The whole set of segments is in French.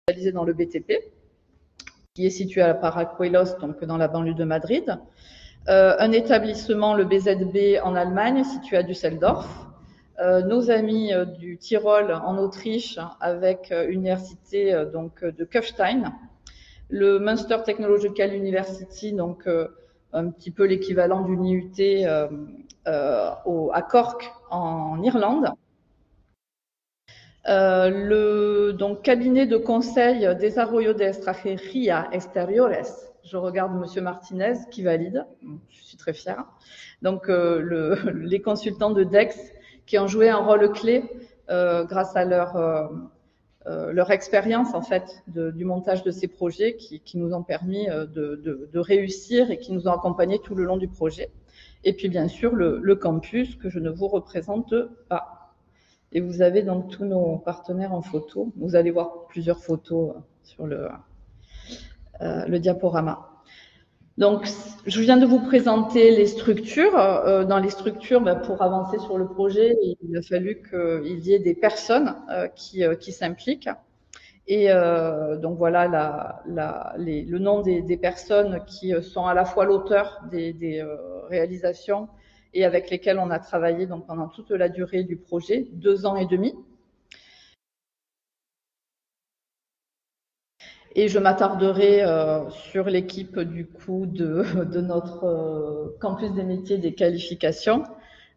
spécialisé dans le BTP, qui est situé à Paracuelos, donc dans la banlieue de Madrid. Un établissement, le BZB, en Allemagne, situé à Düsseldorf. Nos amis du Tyrol, en Autriche, avec l'université de Kufstein. Le Munster Technological University, donc un petit peu l'équivalent d'une IUT à Cork, en Irlande. Le cabinet de conseil Desarrollo de Estrategia Exteriores. Je regarde Monsieur Martinez qui valide. Je suis très fière. Donc les consultants de DEX qui ont joué un rôle clé grâce à leur expérience en fait du montage de ces projets qui nous ont permis de réussir et qui nous ont accompagnés tout le long du projet. Et puis bien sûr le campus que je ne vous représente pas. Et vous avez donc tous nos partenaires en photo. Vous allez voir plusieurs photos sur le diaporama. Donc, je viens de vous présenter les structures. Dans les structures, pour avancer sur le projet, il a fallu qu'il y ait des personnes qui s'impliquent. Et donc voilà le nom des personnes qui sont à la fois l'auteur des réalisations et avec lesquelles on a travaillé donc pendant toute la durée du projet, 2 ans et demi. Et je m'attarderai sur l'équipe du coup de notre campus des métiers des qualifications,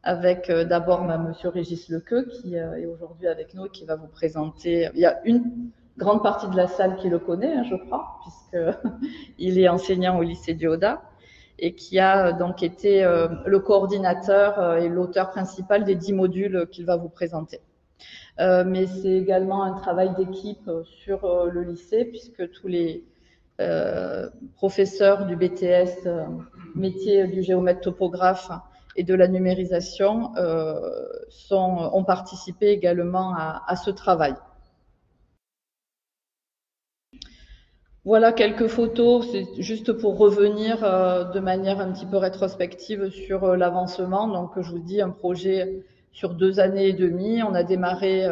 avec d'abord Monsieur Régis Lequeux qui est aujourd'hui avec nous et qui va vous présenter. Il y a une grande partie de la salle qui le connaît, je crois, puisqu'il est enseignant au lycée du Oda et qui a donc été le coordinateur et l'auteur principal des 10 modules qu'il va vous présenter. Mais c'est également un travail d'équipe sur le lycée, puisque tous les professeurs du BTS, métier du géomètre topographe et de la numérisation, ont participé également à ce travail. Voilà quelques photos, c'est juste pour revenir de manière un petit peu rétrospective sur l'avancement. Donc, je vous dis, un projet sur 2 années et demie. On a démarré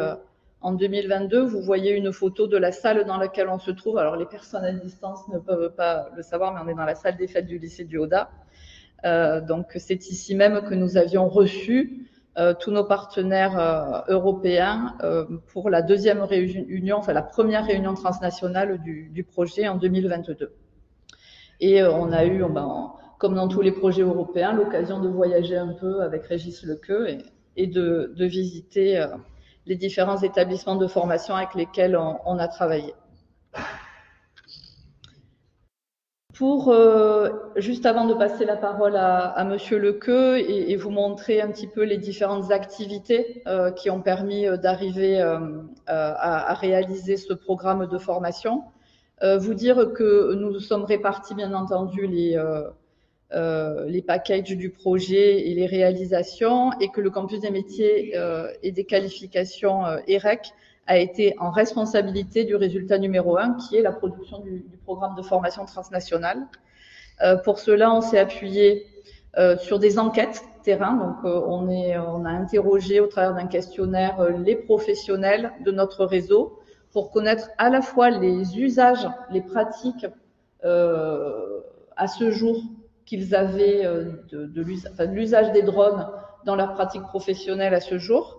en 2022. Vous voyez une photo de la salle dans laquelle on se trouve. Alors, les personnes à distance ne peuvent pas le savoir, mais on est dans la salle des fêtes du lycée du Oda. Donc, c'est ici même que nous avions reçu tous nos partenaires européens pour la deuxième réunion, enfin la première réunion transnationale du projet en 2022. Et on a eu, comme dans tous les projets européens, l'occasion de voyager un peu avec Régis Lequeux et de visiter les différents établissements de formation avec lesquels on a travaillé. Juste avant de passer la parole à Monsieur Lequeux et vous montrer un petit peu les différentes activités qui ont permis d'arriver à réaliser ce programme de formation, vous dire que nous sommes répartis bien entendu les packages du projet et les réalisations, et que le campus des métiers et des qualifications EREC a été en responsabilité du résultat numéro 1, qui est la production du programme de formation transnationale. Pour cela, on s'est appuyé sur des enquêtes terrain. Donc, on a interrogé au travers d'un questionnaire les professionnels de notre réseau pour connaître à la fois les usages, les pratiques à ce jour qu'ils avaient de l'usage des drones dans leur pratique professionnelle à ce jour,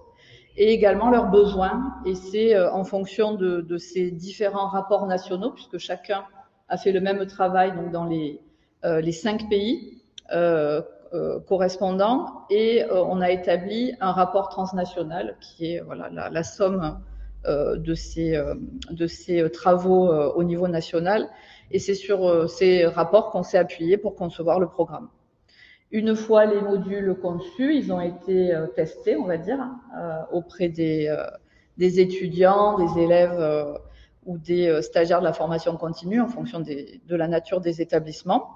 et également leurs besoins. Et c'est en fonction de ces différents rapports nationaux, puisque chacun a fait le même travail donc dans les 5 pays correspondants, et on a établi un rapport transnational qui est la somme de ces travaux au niveau national. Et c'est sur ces rapports qu'on s'est appuyé pour concevoir le programme. Une fois les modules conçus, ils ont été testés, on va dire, auprès des étudiants, des élèves ou des stagiaires de la formation continue en fonction de la nature des établissements.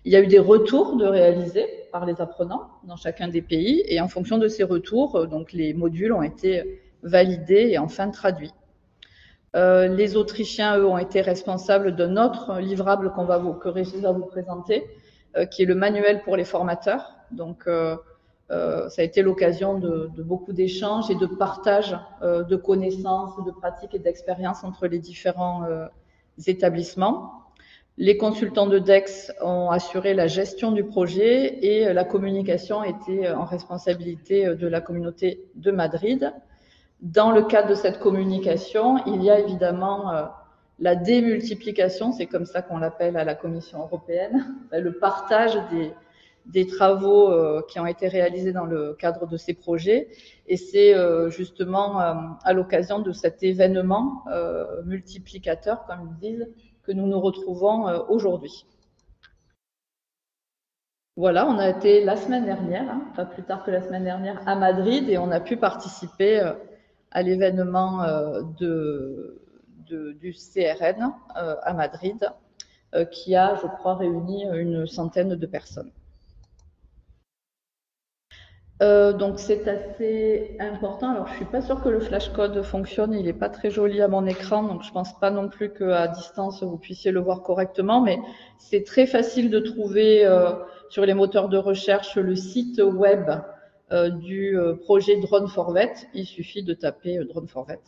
Il y a eu des retours de réalisés par les apprenants dans chacun des pays, et en fonction de ces retours, donc les modules ont été validés et enfin traduits. Les Autrichiens, eux, ont été responsables d'un autre livrable que Régis va vous présenter, qui est le manuel pour les formateurs. Donc, ça a été l'occasion de beaucoup d'échanges et de partage de connaissances, de pratiques et d'expériences entre les différents établissements. Les consultants de DEX ont assuré la gestion du projet et la communication était en responsabilité de la communauté de Madrid. Dans le cadre de cette communication, il y a évidemment la démultiplication, c'est comme ça qu'on l'appelle à la Commission européenne, le partage des travaux qui ont été réalisés dans le cadre de ces projets. Et c'est justement à l'occasion de cet événement multiplicateur, comme ils disent, que nous nous retrouvons aujourd'hui. Voilà, on a été la semaine dernière, pas plus tard que la semaine dernière, à Madrid et on a pu participer à l'événement du CRN à Madrid, qui a, je crois, réuni une centaine de personnes. Donc c'est assez important. Alors je suis pas sûre que le flashcode fonctionne, il est pas très joli à mon écran, donc je pense pas non plus qu'à distance vous puissiez le voir correctement, mais c'est très facile de trouver sur les moteurs de recherche le site web du projet Drone for Vet. Il suffit de taper Drone for Vet.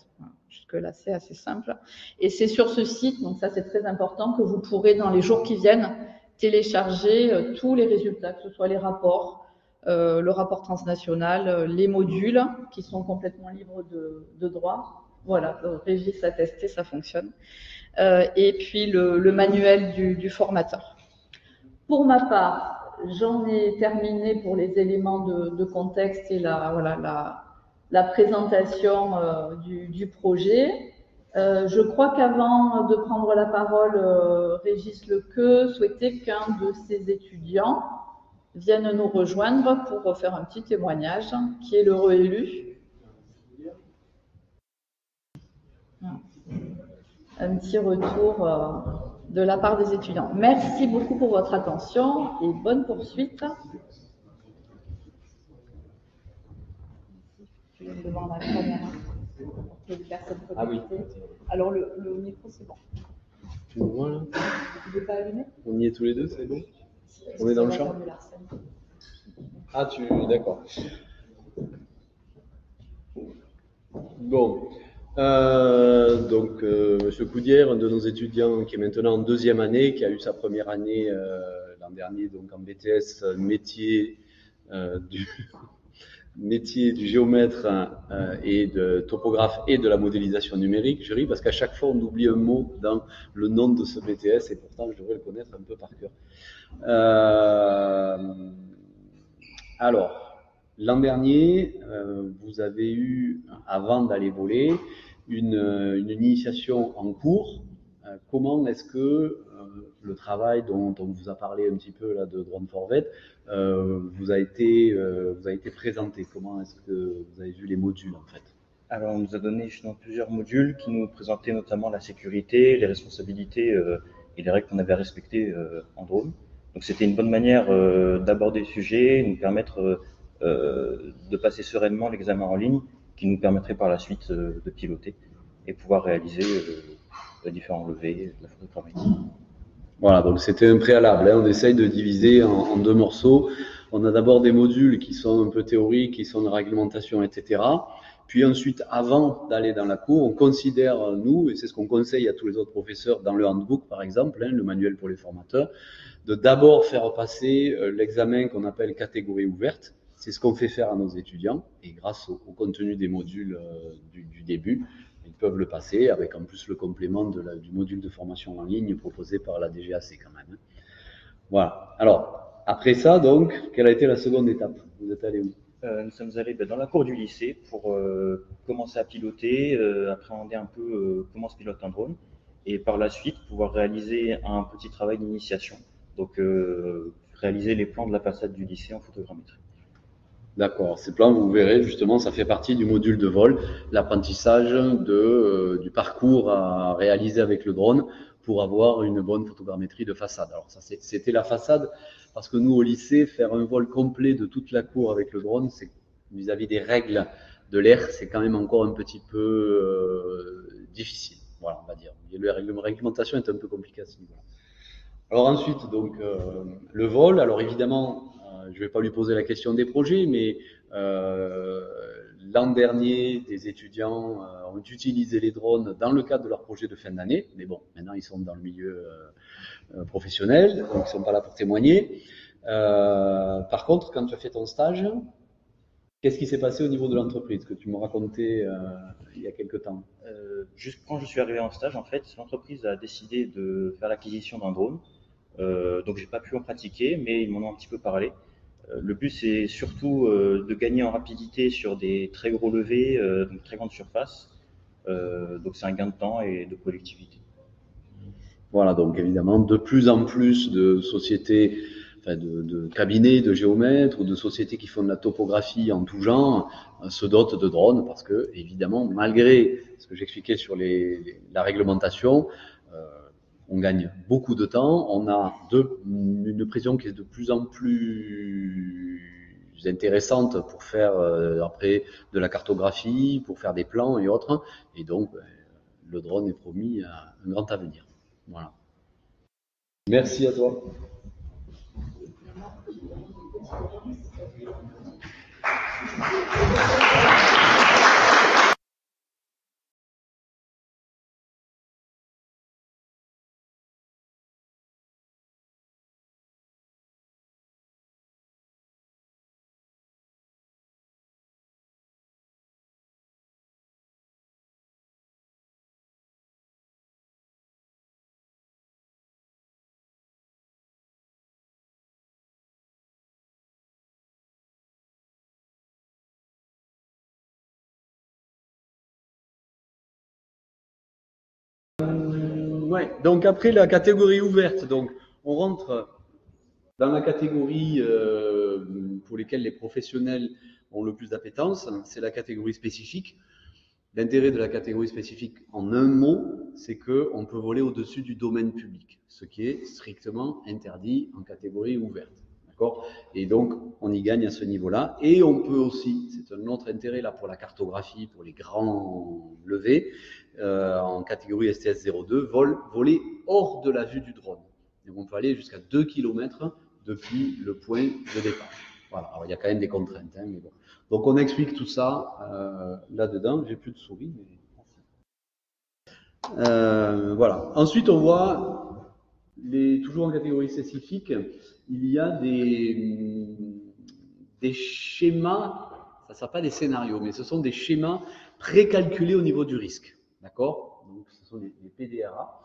Jusque là c'est assez simple. Et c'est sur ce site, donc ça c'est très important, que vous pourrez dans les jours qui viennent télécharger tous les résultats, que ce soit les rapports, le rapport transnational, les modules qui sont complètement libres de droit. Voilà, Régis a testé, ça fonctionne. Et puis le manuel du formateur. Pour ma part, j'en ai terminé pour les éléments de contexte et la présentation du projet. Je crois qu'avant de prendre la parole, Régis Lequeux souhaitait qu'un de ses étudiants viennent nous rejoindre pour faire un petit témoignage, qui est l'heureux élu. Un petit retour de la part des étudiants. Merci beaucoup pour votre attention et bonne poursuite. Devant la caméra. Ah oui. Alors le micro, c'est bon. Tu me vois là? Tu veux pas allumer? On y est tous les deux, c'est bon? On est dans le champ? Ah, d'accord. Bon. Donc, Monsieur Coudière, un de nos étudiants qui est maintenant en deuxième année, qui a eu sa première année l'an dernier, donc en BTS métier du géomètre et de topographe et de la modélisation numérique. Je ris parce qu'à chaque fois on oublie un mot dans le nom de ce BTS et pourtant je devrais le connaître un peu par cœur. Alors, l'an dernier, vous avez eu, avant d'aller voler, une initiation en cours. Comment est-ce que le travail dont on vous a parlé un petit peu là, de Drone for Vet vous a été présenté? Comment est-ce que vous avez vu les modules en fait? Alors, on nous a donné justement plusieurs modules qui nous présentaient notamment la sécurité, les responsabilités et les règles qu'on avait à respecter en drone. Donc, c'était une bonne manière d'aborder le sujet, nous permettre de passer sereinement l'examen en ligne, qui nous permettrait par la suite de piloter et pouvoir réaliser les différents levées de la photogrammétrie. Voilà, donc c'était un préalable. On essaye de diviser en deux morceaux. On a d'abord des modules qui sont un peu théoriques, qui sont de réglementation, etc. Puis ensuite, avant d'aller dans la cour, on considère, nous, et c'est ce qu'on conseille à tous les autres professeurs dans le handbook, par exemple, le manuel pour les formateurs, de d'abord faire passer l'examen qu'on appelle catégorie ouverte. C'est ce qu'on fait faire à nos étudiants. Et grâce au contenu des modules du début, ils peuvent le passer avec en plus le complément du module de formation en ligne proposé par la DGAC quand même. Voilà. Alors, après ça, donc, quelle a été la seconde étape? Vous êtes allé où? Nous sommes allés dans la cour du lycée pour commencer à piloter, appréhender un peu comment se pilote un drone et par la suite pouvoir réaliser un petit travail d'initiation. Donc, réaliser les plans de la façade du lycée en photogrammétrie. D'accord. Ces plans, vous verrez, justement, ça fait partie du module de vol, l'apprentissage du parcours à réaliser avec le drone pour avoir une bonne photogrammétrie de façade. Alors, ça, c'était la façade, parce que nous, au lycée, faire un vol complet de toute la cour avec le drone, c'est vis-à-vis des règles de l'air, c'est quand même encore un petit peu difficile. Voilà, on va dire. La réglementation est un peu compliquée à ce niveau-là. Alors ensuite, donc, le vol. Alors évidemment, je ne vais pas lui poser la question des projets, mais l'an dernier, des étudiants ont utilisé les drones dans le cadre de leur projet de fin d'année. Mais bon, maintenant, ils sont dans le milieu professionnel, donc ils ne sont pas là pour témoigner. Par contre, quand tu as fait ton stage, qu'est-ce qui s'est passé au niveau de l'entreprise que tu me racontais il y a quelques temps? Juste quand je suis arrivé en stage, en fait, l'entreprise a décidé de faire l'acquisition d'un drone. Donc j'ai pas pu en pratiquer, mais ils m'en ont un petit peu parlé. Le but c'est surtout de gagner en rapidité sur des très gros levées, donc très grande surface. Donc c'est un gain de temps et de collectivité. Voilà, donc évidemment, de plus en plus de sociétés, enfin de cabinets de géomètres ou de sociétés qui font de la topographie en tout genre se dotent de drones parce que, évidemment, malgré ce que j'expliquais sur la réglementation, on gagne beaucoup de temps, on a une pression qui est de plus en plus intéressante pour faire après de la cartographie, pour faire des plans et autres, et donc le drone est promis à un grand avenir. Voilà. Merci à toi. Ouais. Donc après la catégorie ouverte, donc on rentre dans la catégorie pour lesquelles les professionnels ont le plus d'appétence, c'est la catégorie spécifique. L'intérêt de la catégorie spécifique, en un mot, c'est qu'on peut voler au-dessus du domaine public, ce qui est strictement interdit en catégorie ouverte. D'accord ? Et donc, on y gagne à ce niveau-là. Et on peut aussi, c'est un autre intérêt là pour la cartographie, pour les grands levées, en catégorie STS-02, voler hors de la vue du drone. Donc, on peut aller jusqu'à 2 km depuis le point de départ. Voilà. Alors, il y a quand même des contraintes, hein, mais bon. Donc, on explique tout ça là-dedans. J'ai plus de souris, mais voilà. Ensuite, on voit, toujours en catégorie spécifique, il y a des schémas, ça ne sera pas des scénarios, mais ce sont des schémas précalculés au niveau du risque. D'accord? Donc, ce sont des PDRA.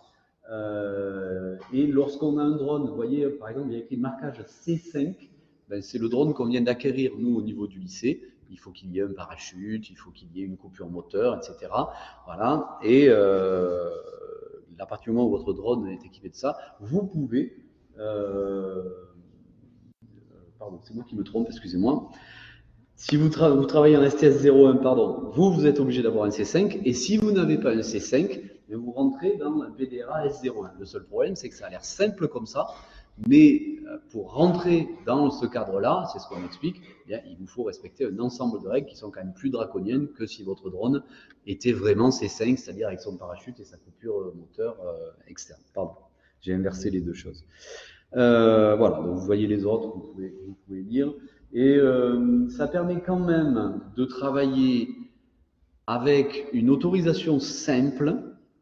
Et lorsqu'on a un drone, vous voyez, par exemple, il y a écrit marquage C5, ben, c'est le drone qu'on vient d'acquérir, nous, au niveau du lycée. Il faut qu'il y ait un parachute, il faut qu'il y ait une coupure moteur, etc. Voilà. Et à partir du moment où votre drone est équipé de ça, vous pouvez... pardon, c'est moi qui me trompe, excusez-moi. Si vous travaillez en STS-01, pardon, vous êtes obligé d'avoir un C5. Et si vous n'avez pas un C5, vous rentrez dans un PDRA S01. Le seul problème, c'est que ça a l'air simple comme ça. Mais pour rentrer dans ce cadre-là, c'est ce qu'on explique, eh bien, il vous faut respecter un ensemble de règles qui sont quand même plus draconiennes que si votre drone était vraiment C5, c'est-à-dire avec son parachute et sa coupure moteur externe. Pardon, j'ai inversé les deux choses. Voilà, donc vous voyez les autres, vous pouvez lire. Et ça permet quand même de travailler avec une autorisation simple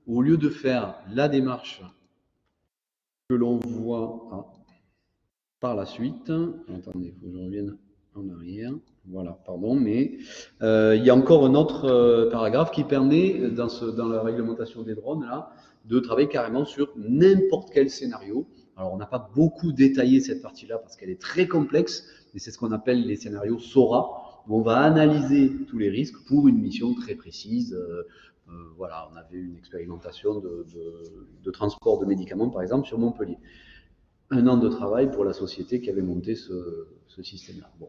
au lieu de faire la démarche que l'on voit par la suite. Attendez, il faut que je revienne en arrière. Voilà, pardon, mais il y a encore un autre paragraphe qui permet, dans la réglementation des drones, là, de travailler carrément sur n'importe quel scénario. Alors, on n'a pas beaucoup détaillé cette partie-là parce qu'elle est très complexe, mais c'est ce qu'on appelle les scénarios SORA, où on va analyser tous les risques pour une mission très précise. Voilà, on avait une expérimentation de transport de médicaments, par exemple, sur Montpellier. 1 an de travail pour la société qui avait monté ce système-là. Bon.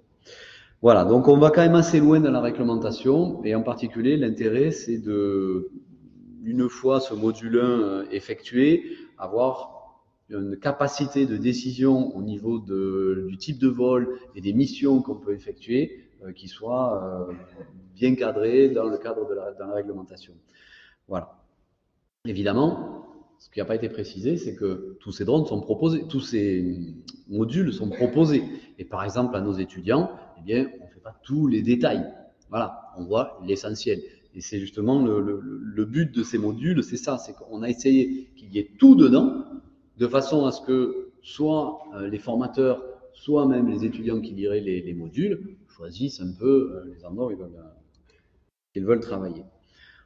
Voilà, donc on va quand même assez loin dans la réglementation, et en particulier, l'intérêt, c'est de, une fois ce module 1 effectué, avoir une capacité de décision au niveau du type de vol et des missions qu'on peut effectuer qui soit bien cadrée dans le cadre dans la réglementation. Voilà. Évidemment, ce qui n'a pas été précisé, c'est que tous ces drones sont proposés, tous ces modules sont proposés. Et par exemple, à nos étudiants, eh bien, on ne fait pas tous les détails. Voilà, on voit l'essentiel. Et c'est justement le but de ces modules, c'est ça, c'est qu'on a essayé qu'il y ait tout dedans, de façon à ce que soit les formateurs, soit même les étudiants qui liraient les modules, choisissent un peu les endroits où ils veulent travailler.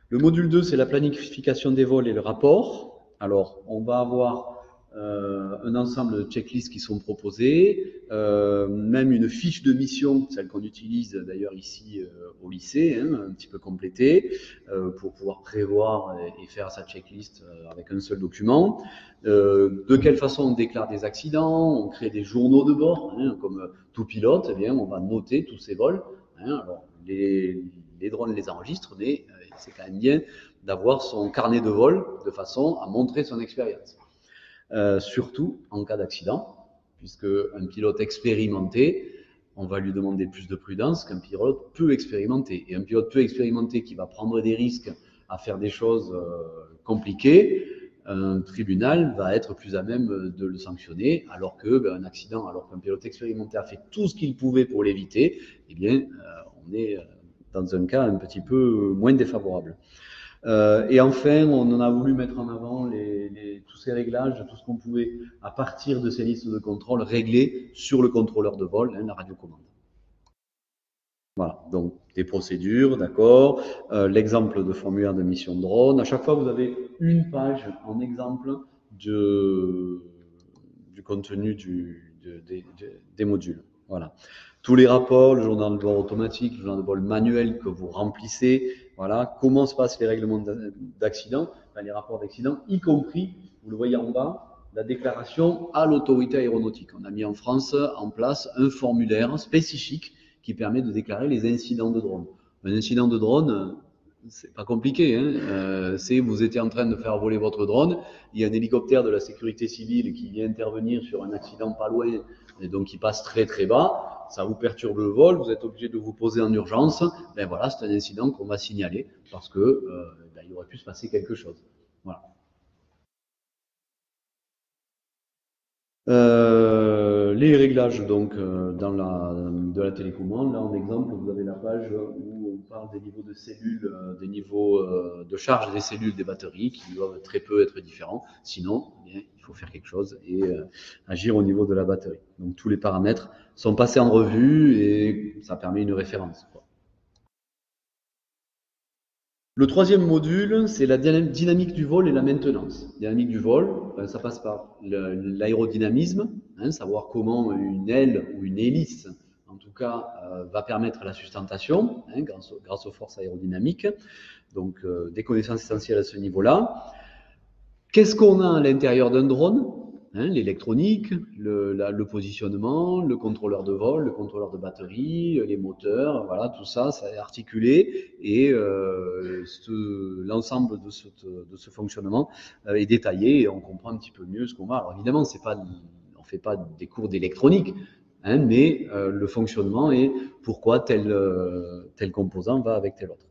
Le module 2, c'est la planification des vols et le rapport. Alors, on va avoir un ensemble de checklists qui sont proposées, même une fiche de mission, celle qu'on utilise d'ailleurs ici au lycée, hein, un petit peu complétée, pour pouvoir prévoir et faire sa checklist avec un seul document. De quelle façon on déclare des accidents, on crée des journaux de bord, hein, comme tout pilote, eh bien, on va noter tous ces vols. Hein. Alors, les drones les enregistrent, mais c'est quand même bien d'avoir son carnet de vol de façon à montrer son expérience. Surtout en cas d'accident, puisque un pilote expérimenté, on va lui demander plus de prudence qu'un pilote peu expérimenté. Et un pilote peu expérimenté qui va prendre des risques à faire des choses compliquées, un tribunal va être plus à même de le sanctionner, alors qu'un accident, alors qu'un pilote expérimenté a fait tout ce qu'il pouvait pour l'éviter, eh bien, on est dans un cas un petit peu moins défavorable. Et enfin, on en a voulu mettre en avant tous ces réglages, tout ce qu'on pouvait, à partir de ces listes de contrôle, régler sur le contrôleur de vol, hein, la radiocommande. Voilà, donc des procédures, d'accord, l'exemple de formulaire de mission drone. À chaque fois, vous avez une page en exemple du contenu des modules. Voilà. Tous les rapports, le journal de bord automatique, le journal de bord manuel que vous remplissez, voilà, comment se passent les règlements d'accident, enfin, les rapports d'accident, y compris, vous le voyez en bas, la déclaration à l'autorité aéronautique. On a mis en France en place un formulaire spécifique qui permet de déclarer les incidents de drone. Un incident de drone, c'est pas compliqué, hein. C'est vous étiez en train de faire voler votre drone, il y a un hélicoptère de la sécurité civile qui vient intervenir sur un accident pas loin, et donc il passe très très bas, ça vous perturbe le vol, vous êtes obligé de vous poser en urgence, ben voilà, c'est un incident qu'on va signaler parce que il aurait pu se passer quelque chose. Voilà. Les réglages donc de la télécommande. Là en exemple, vous avez la page où on parle des niveaux de cellules, des niveaux de charge des cellules des batteries qui doivent très peu être différents. Sinon, eh bien, il faut faire quelque chose et agir au niveau de la batterie. Donc tous les paramètres sont passés en revue et ça permet une référence, quoi. Le troisième module, c'est la dynamique du vol et la maintenance. Dynamique du vol, ça passe par l'aérodynamisme, hein, savoir comment une aile ou une hélice, en tout cas, va permettre la sustentation, hein, grâce aux forces aérodynamiques. Donc, des connaissances essentielles à ce niveau-là. Qu'est-ce qu'on a à l'intérieur d'un drone? Hein, l'électronique, le positionnement, le contrôleur de vol, le contrôleur de batterie, les moteurs, voilà, tout ça, ça est articulé et l'ensemble de ce fonctionnement est détaillé et on comprend un petit peu mieux ce qu'on va. Alors évidemment, on fait pas des cours d'électronique, hein, mais le fonctionnement et pourquoi tel composant va avec tel autre.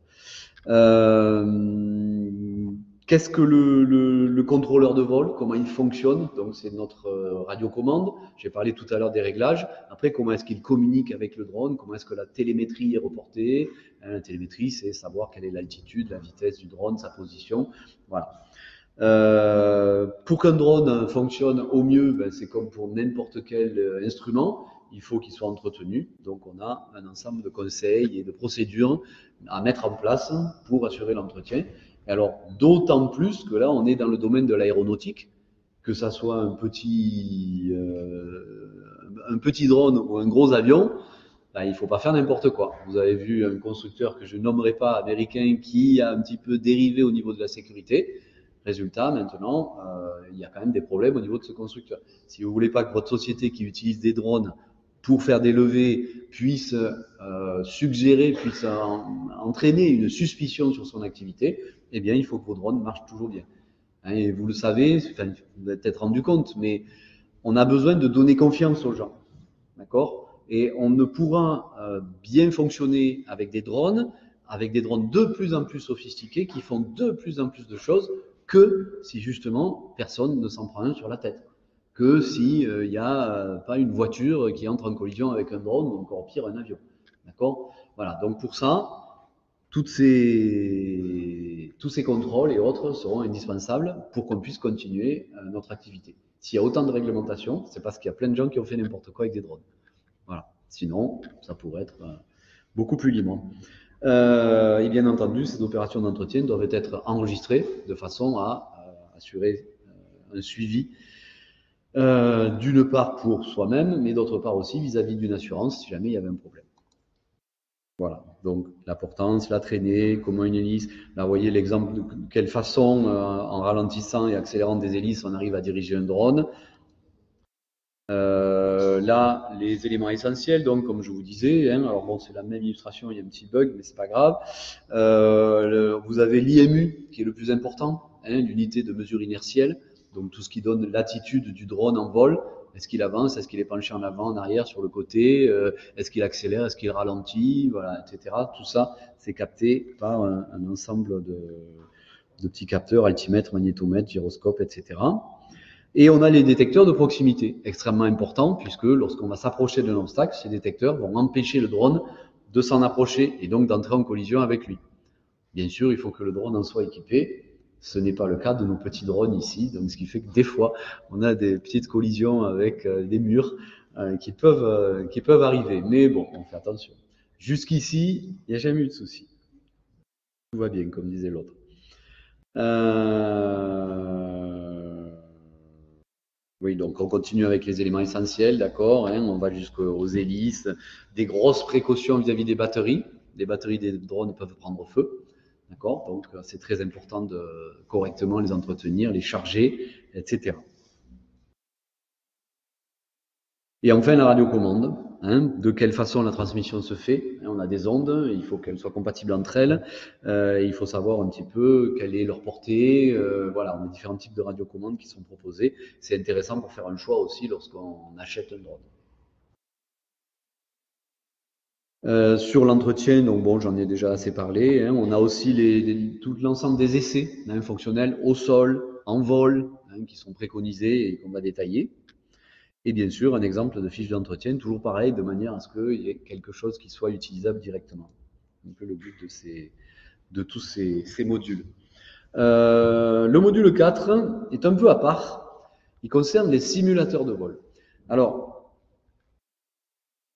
Qu'est-ce que le contrôleur de vol? Comment il fonctionne? Donc, c'est notre radiocommande. J'ai parlé tout à l'heure des réglages. Après, comment est-ce qu'il communique avec le drone? Comment est-ce que la télémétrie est reportée? La télémétrie, c'est savoir quelle est l'altitude, la vitesse du drone, sa position. Voilà. Pour qu'un drone fonctionne au mieux, ben, c'est comme pour n'importe quel instrument. Il faut qu'il soit entretenu. Donc, on a un ensemble de conseils et de procédures à mettre en place pour assurer l'entretien. Et alors, d'autant plus que là, on est dans le domaine de l'aéronautique, que ça soit un petit drone ou un gros avion, ben, il ne faut pas faire n'importe quoi. Vous avez vu un constructeur que je nommerai pas, américain, qui a un petit peu dérivé au niveau de la sécurité. Résultat, maintenant, il y a quand même des problèmes au niveau de ce constructeur. Si vous voulez pas que votre société qui utilise des drones pour faire des levées puisse suggérer, puisse entraîner une suspicion sur son activité, eh bien, il faut que vos drones marchent toujours bien. Hein, et vous le savez, enfin, vous vous êtes peut-être rendu compte, mais on a besoin de donner confiance aux gens. D'accord? Et on ne pourra bien fonctionner avec des drones de plus en plus sophistiqués qui font de plus en plus de choses que si justement personne ne s'en prend un sur la tête, que si il n'y a pas une voiture qui entre en collision avec un drone ou encore pire un avion. D'accord? Voilà, donc pour ça, tous ces contrôles et autres seront indispensables pour qu'on puisse continuer notre activité. S'il y a autant de réglementations, c'est parce qu'il y a plein de gens qui ont fait n'importe quoi avec des drones. Voilà. Sinon, ça pourrait être beaucoup plus libre. Et bien entendu, ces opérations d'entretien doivent être enregistrées de façon à assurer un suivi, d'une part pour soi-même, mais d'autre part aussi vis-à-vis d'une assurance si jamais il y avait un problème. Voilà, donc la portance, la traînée, comment une hélice. Là, vous voyez l'exemple de quelle façon, en ralentissant et accélérant des hélices, on arrive à diriger un drone. Là, les éléments essentiels, donc comme je vous disais, hein, alors bon, c'est la même illustration, il y a un petit bug, mais c'est pas grave. Vous avez l'IMU qui est le plus important, hein, l'unité de mesure inertielle, donc tout ce qui donne l'attitude du drone en vol. Est-ce qu'il avance, est-ce qu'il est penché en avant, en arrière, sur le côté, est-ce qu'il accélère, est-ce qu'il ralentit, voilà, etc. Tout ça, c'est capté par un ensemble de petits capteurs, altimètres, magnétomètres, gyroscopes, etc. Et on a les détecteurs de proximité, extrêmement importants, puisque lorsqu'on va s'approcher d'un obstacle, ces détecteurs vont empêcher le drone de s'en approcher et donc d'entrer en collision avec lui. Bien sûr, il faut que le drone en soit équipé. Ce n'est pas le cas de nos petits drones ici, donc ce qui fait que des fois, on a des petites collisions avec des murs qui peuvent arriver. Mais bon, on fait attention. Jusqu'ici, il n'y a jamais eu de souci. Tout va bien, comme disait l'autre. Oui, donc on continue avec les éléments essentiels, d'accord, hein, on va jusqu'aux hélices, des grosses précautions vis-à-vis des batteries. Les batteries des drones peuvent prendre feu, d'accord, donc c'est très important de correctement les entretenir, les charger, etc. Et enfin, la radiocommande, hein, de quelle façon la transmission se fait. On a des ondes, il faut qu'elles soient compatibles entre elles, il faut savoir un petit peu quelle est leur portée, voilà, on a différents types de radiocommandes qui sont proposés. C'est intéressant pour faire un choix aussi lorsqu'on achète un drone. Sur l'entretien, donc bon, j'en ai déjà assez parlé, hein, on a aussi tout l'ensemble des essais fonctionnels au sol, en vol, hein, qui sont préconisés et qu'on va détailler. Et bien sûr, un exemple de fiche d'entretien, toujours pareil, de manière à ce qu'il y ait quelque chose qui soit utilisable directement. Un peu le but de tous ces modules. Le module 4 est un peu à part. Il concerne les simulateurs de vol. Alors,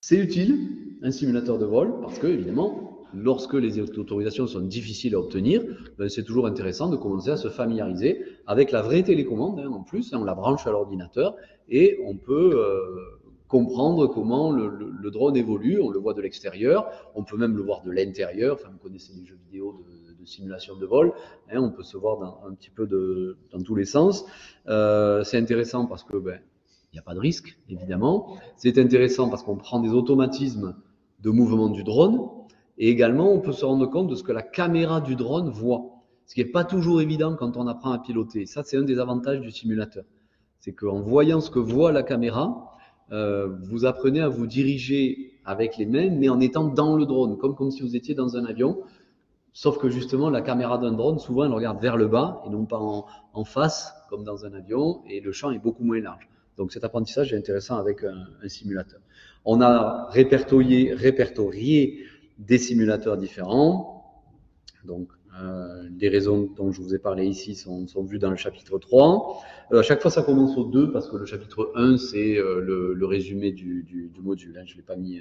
c'est utile, un simulateur de vol, parce que, évidemment, lorsque les autorisations sont difficiles à obtenir, ben c'est toujours intéressant de commencer à se familiariser avec la vraie télécommande, hein, en plus, hein, on la branche à l'ordinateur, et on peut comprendre comment le drone évolue, on le voit de l'extérieur, on peut même le voir de l'intérieur, enfin vous connaissez les jeux vidéo de simulation de vol, hein, on peut se voir un petit peu dans tous les sens. C'est intéressant parce que il n'y a pas de risque, évidemment. C'est intéressant parce qu'on prend des automatismes de mouvement du drone, et également on peut se rendre compte de ce que la caméra du drone voit, ce qui n'est pas toujours évident quand on apprend à piloter. Ça, c'est un des avantages du simulateur. C'est qu'en voyant ce que voit la caméra, vous apprenez à vous diriger avec les mains, mais en étant dans le drone, comme si vous étiez dans un avion. Sauf que justement, la caméra d'un drone, souvent, elle regarde vers le bas et non pas en face, comme dans un avion, et le champ est beaucoup moins large. Donc cet apprentissage est intéressant avec un simulateur. On a répertorié des simulateurs différents. Donc, les raisons dont je vous ai parlé ici sont vues dans le chapitre 3. À chaque fois, ça commence au 2 parce que le chapitre 1, c'est le résumé du module. Hein, je ne l'ai pas mis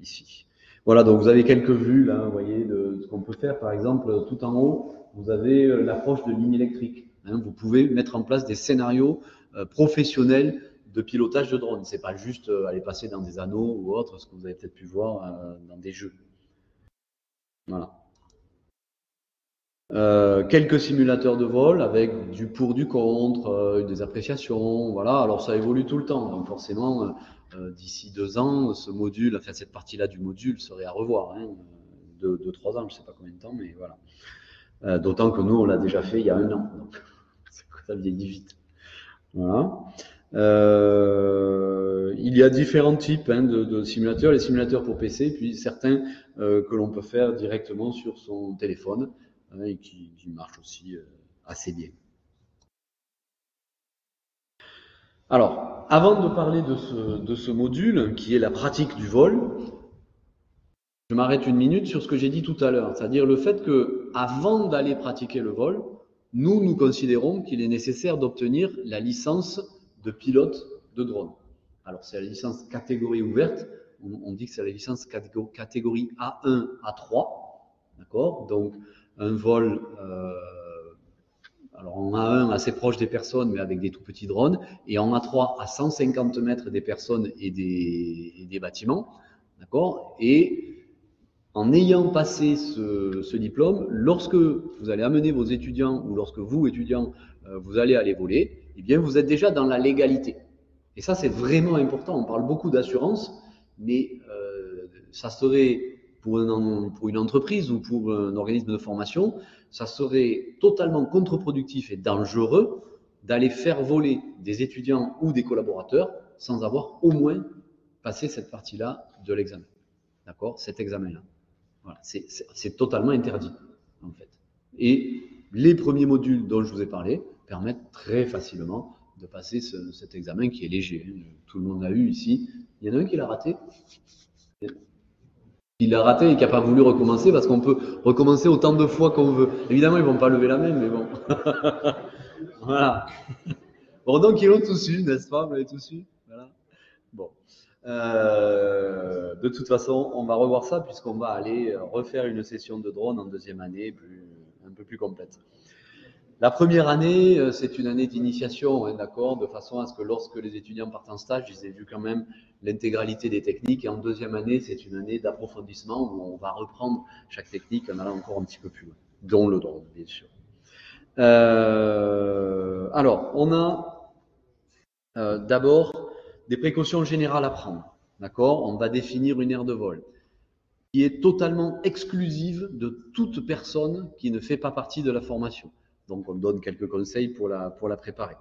ici. Voilà, donc vous avez quelques vues là, vous voyez, de ce qu'on peut faire. Par exemple, tout en haut, vous avez l'approche de ligne électrique. Hein, vous pouvez mettre en place des scénarios professionnels de pilotage de drone. C'est pas juste aller passer dans des anneaux ou autre, ce que vous avez peut-être pu voir dans des jeux. Voilà. Quelques simulateurs de vol avec du pour, du contre, des appréciations, voilà. Alors ça évolue tout le temps, donc forcément, d'ici 2 ans, ce module, enfin cette partie-là du module serait à revoir, hein, 2-3 ans, je sais pas combien de temps, mais voilà. D'autant que nous, on l'a déjà fait il y a 1 an, donc ça vieillit vite. Voilà. Il y a différents types de simulateurs, les simulateurs pour PC, puis certains que l'on peut faire directement sur son téléphone. Et qui marche aussi assez bien. Alors, avant de parler de ce module, qui est la pratique du vol, je m'arrête une minute sur ce que j'ai dit tout à l'heure, c'est-à-dire le fait que, avant d'aller pratiquer le vol, nous considérons qu'il est nécessaire d'obtenir la licence de pilote de drone. Alors, c'est la licence catégorie ouverte, on dit que c'est la licence catégorie A1, A3, d'accord? Donc, un vol, alors en A1 assez proche des personnes, mais avec des tout petits drones, et en A3 à 150 mètres des personnes et des bâtiments, d'accord? Et en ayant passé ce diplôme, lorsque vous allez amener vos étudiants ou lorsque vous, étudiants, vous allez aller voler, eh bien, vous êtes déjà dans la légalité. Et ça, c'est vraiment important. On parle beaucoup d'assurance, mais ça serait, pour une entreprise ou pour un organisme de formation, ça serait totalement contre-productif et dangereux d'aller faire voler des étudiants ou des collaborateurs sans avoir au moins passé cette partie-là de l'examen. D'accord? Cet examen-là. Voilà, c'est totalement interdit, en fait. Et les premiers modules dont je vous ai parlé permettent très facilement de passer cet examen qui est léger. Tout le monde l'a eu ici. Il y en a un qui l'a raté. Il l'a raté et qui n'a pas voulu recommencer parce qu'on peut recommencer autant de fois qu'on veut. Évidemment, ils ne vont pas lever la main, mais bon. Voilà. Bon, donc ils l'ont tous eu, n'est-ce pas? Vous l'avez tous eu? Voilà. Bon. De toute façon, on va revoir ça puisqu'on va aller refaire une session de drone en deuxième année un peu plus complète. La première année, c'est une année d'initiation, hein, d'accord, de façon à ce que lorsque les étudiants partent en stage, ils aient vu quand même l'intégralité des techniques. Et en deuxième année, c'est une année d'approfondissement où on va reprendre chaque technique en allant encore un petit peu plus loin, dont le drone, bien sûr. Alors, on a d'abord des précautions générales à prendre. D'accord? On va définir une aire de vol qui est totalement exclusive de toute personne qui ne fait pas partie de la formation. Donc, on donne quelques conseils pour la préparer.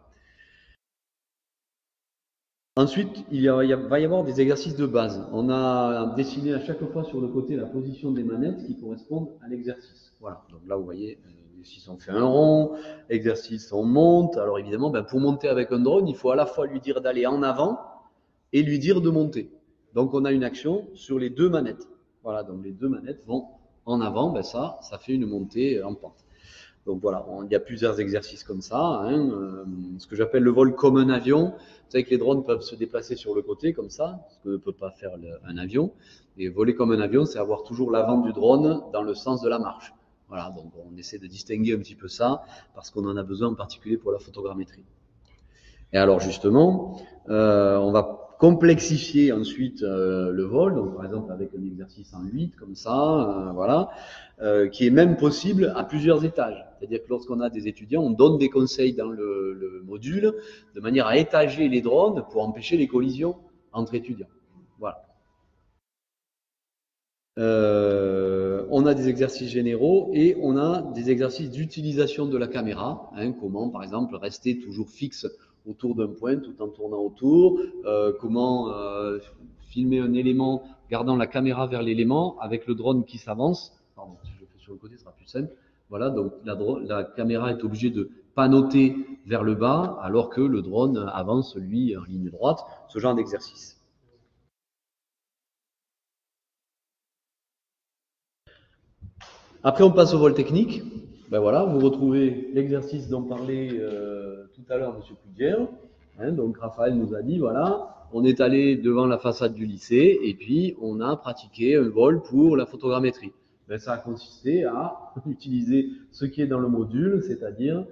Ensuite, va y avoir des exercices de base. On a dessiné à chaque fois sur le côté la position des manettes qui correspondent à l'exercice. Voilà. Donc là, vous voyez, exercice on fait un rond, exercice on monte. Alors évidemment, pour monter avec un drone, il faut à la fois lui dire d'aller en avant et lui dire de monter. Donc on a une action sur les deux manettes. Voilà, donc les deux manettes vont en avant, ça fait une montée en pente. Donc voilà, il y a plusieurs exercices comme ça. Hein, ce que j'appelle le vol comme un avion. Vous savez que les drones peuvent se déplacer sur le côté comme ça, ce que ne peut pas faire un avion. Et voler comme un avion, c'est avoir toujours l'avant du drone dans le sens de la marche. Voilà, donc on essaie de distinguer un petit peu ça, parce qu'on en a besoin en particulier pour la photogrammétrie. Et alors justement, on va complexifier ensuite le vol, donc par exemple avec un exercice en 8 comme ça, voilà, qui est même possible à plusieurs étages. C'est-à-dire que lorsqu'on a des étudiants, on donne des conseils dans le module de manière à étager les drones pour empêcher les collisions entre étudiants. Voilà. On a des exercices généraux et on a des exercices d'utilisation de la caméra. Hein, comment, par exemple, rester toujours fixe autour d'un point tout en tournant autour. Comment filmer un élément, gardant la caméra vers l'élément avec le drone qui s'avance. Pardon, si je le fais sur le côté, ce sera plus simple. Voilà, donc la caméra est obligée de panoter vers le bas alors que le drone avance, lui, en ligne droite. Ce genre d'exercice. Après, on passe au vol technique. Voilà, vous retrouvez l'exercice dont parlait tout à l'heure M. Poudière. Hein, donc, Raphaël nous a dit, voilà, on est allé devant la façade du lycée et puis on a pratiqué un vol pour la photogrammétrie. Ça a consisté à utiliser ce qui est dans le module, c'est-à-dire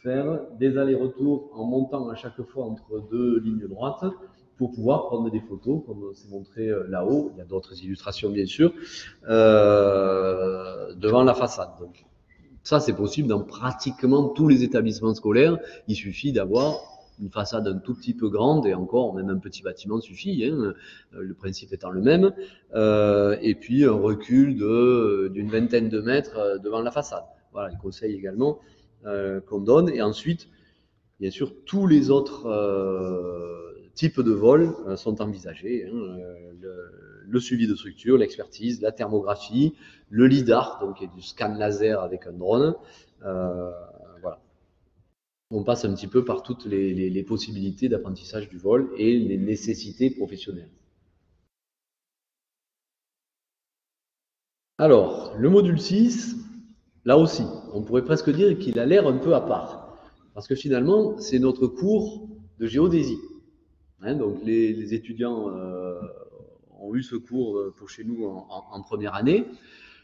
faire des allers-retours en montant à chaque fois entre deux lignes droites pour pouvoir prendre des photos, comme c'est montré là-haut. Il y a d'autres illustrations, bien sûr, devant la façade. Donc, ça, c'est possible dans pratiquement tous les établissements scolaires. Il suffit d'avoir une façade un tout petit peu grande, et encore, même un petit bâtiment suffit, hein, le principe étant le même, et puis un recul d'une vingtaine de mètres devant la façade. Voilà, les conseils également qu'on donne. Et ensuite, bien sûr, tous les autres types de vol sont envisagés. Hein, le suivi de structure, l'expertise, la thermographie, le LIDAR, donc qui est du scan laser avec un drone. Voilà. on passe un petit peu par toutes les possibilités d'apprentissage du vol et les nécessités professionnelles. Alors, le module 6, là aussi, on pourrait presque dire qu'il a l'air un peu à part. Parce que finalement, c'est notre cours de géodésie. Hein, donc, les étudiants ont eu ce cours pour chez nous en première année.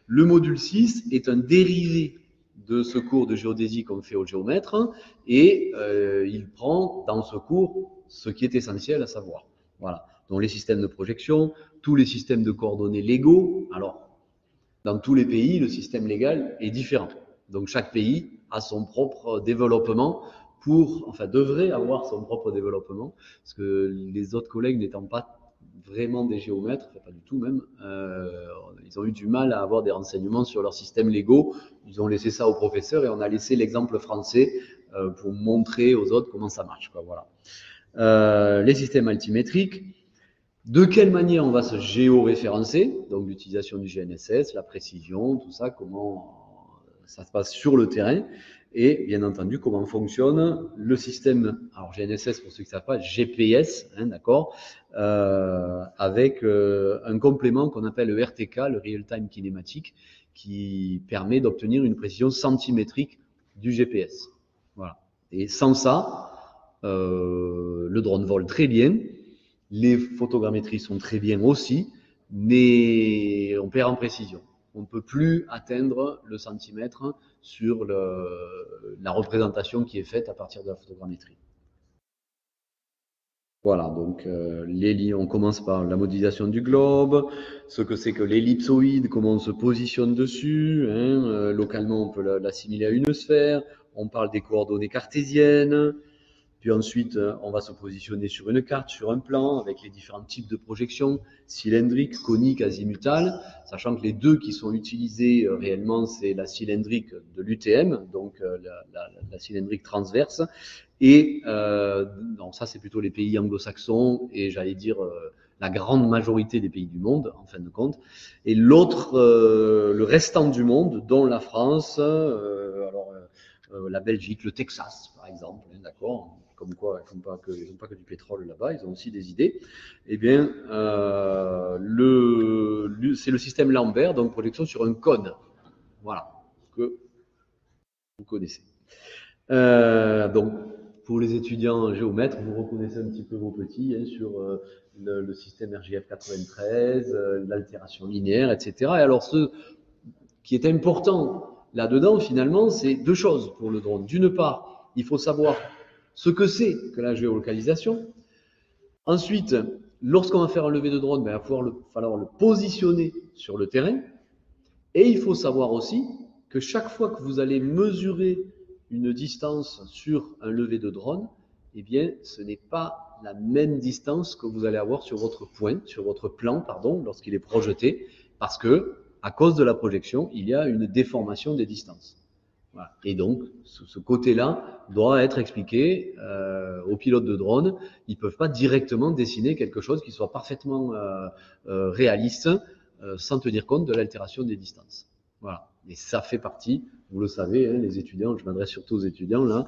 Le module 6 est un dérivé de ce cours de géodésie qu'on fait au géomètre et il prend dans ce cours ce qui est essentiel à savoir. Voilà. Donc, les systèmes de projection, tous les systèmes de coordonnées légaux. Alors, dans tous les pays, le système légal est différent. Donc chaque pays a son propre développement devrait avoir son propre développement, parce que les autres collègues n'étant pas vraiment des géomètres, enfin pas du tout même, ils ont eu du mal à avoir des renseignements sur leurs systèmes légaux. Ils ont laissé ça aux professeurs et on a laissé l'exemple français pour montrer aux autres comment ça marche, quoi, voilà. Les systèmes altimétriques. De quelle manière on va se géoréférencer, donc l'utilisation du GNSS, la précision, tout ça, comment ça se passe sur le terrain, et bien entendu comment fonctionne le système, alors GNSS pour ceux qui ne savent pas, GPS, hein, d'accord, avec un complément qu'on appelle le RTK, le Real Time Kinematic, qui permet d'obtenir une précision centimétrique du GPS. Voilà. Et sans ça, le drone vole très bien. Les photogrammétries sont très bien aussi, mais on perd en précision. On ne peut plus atteindre le centimètre sur la représentation qui est faite à partir de la photogrammétrie. Voilà, donc on commence par la modélisation du globe, ce que c'est que l'ellipsoïde, comment on se positionne dessus. Hein, localement, on peut l'assimiler à une sphère. On parle des coordonnées cartésiennes. Puis ensuite, on va se positionner sur une carte, sur un plan, avec les différents types de projections, cylindriques, coniques, azimutales, sachant que les deux qui sont utilisés réellement, c'est la cylindrique de l'UTM, donc la cylindrique transverse, et donc ça, c'est plutôt les pays anglo-saxons, et j'allais dire la grande majorité des pays du monde, en fin de compte. Et l'autre, le restant du monde, dont la France, la Belgique, le Texas, par exemple, hein, d'accord, comme quoi ils n'ont pas que du pétrole là-bas, ils ont aussi des idées. Eh bien, c'est le système Lambert, donc projection sur un cône, voilà, que vous connaissez. Donc, pour les étudiants géomètres, vous reconnaissez un petit peu vos petits hein, sur le système RGF 93, l'altération linéaire, etc. Et alors, ce qui est important là-dedans, finalement, c'est deux choses pour le drone. D'une part, il faut savoir ce que c'est que la géolocalisation. Ensuite, lorsqu'on va faire un lever de drone, il va falloir le positionner sur le terrain. Et il faut savoir aussi que chaque fois que vous allez mesurer une distance sur un lever de drone, eh bien, ce n'est pas la même distance que vous allez avoir sur votre plan, lorsqu'il est projeté, parce que, à cause de la projection, il y a une déformation des distances. Voilà. Et donc, ce côté-là doit être expliqué aux pilotes de drone. Ils ne peuvent pas directement dessiner quelque chose qui soit parfaitement réaliste sans tenir compte de l'altération des distances. Voilà. Et ça fait partie, vous le savez, hein, les étudiants, je m'adresse surtout aux étudiants là,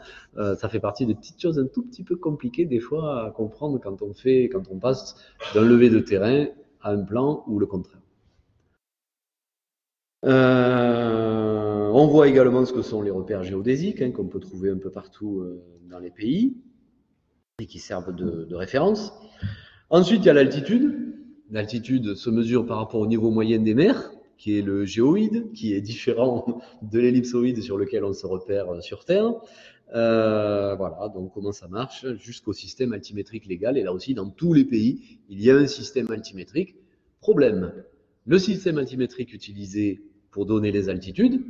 ça fait partie des petites choses un tout petit peu compliquées des fois à comprendre quand on passe d'un lever de terrain à un plan ou le contraire. On voit également ce que sont les repères géodésiques hein, qu'on peut trouver un peu partout dans les pays et qui servent de référence. Ensuite, il y a l'altitude. L'altitude se mesure par rapport au niveau moyen des mers, qui est le géoïde, qui est différent de l'ellipsoïde sur lequel on se repère sur Terre. Voilà, donc comment ça marche jusqu'au système altimétrique légal. Et là aussi, dans tous les pays, il y a un système altimétrique. Problème, le système altimétrique utilisé pour donner les altitudes,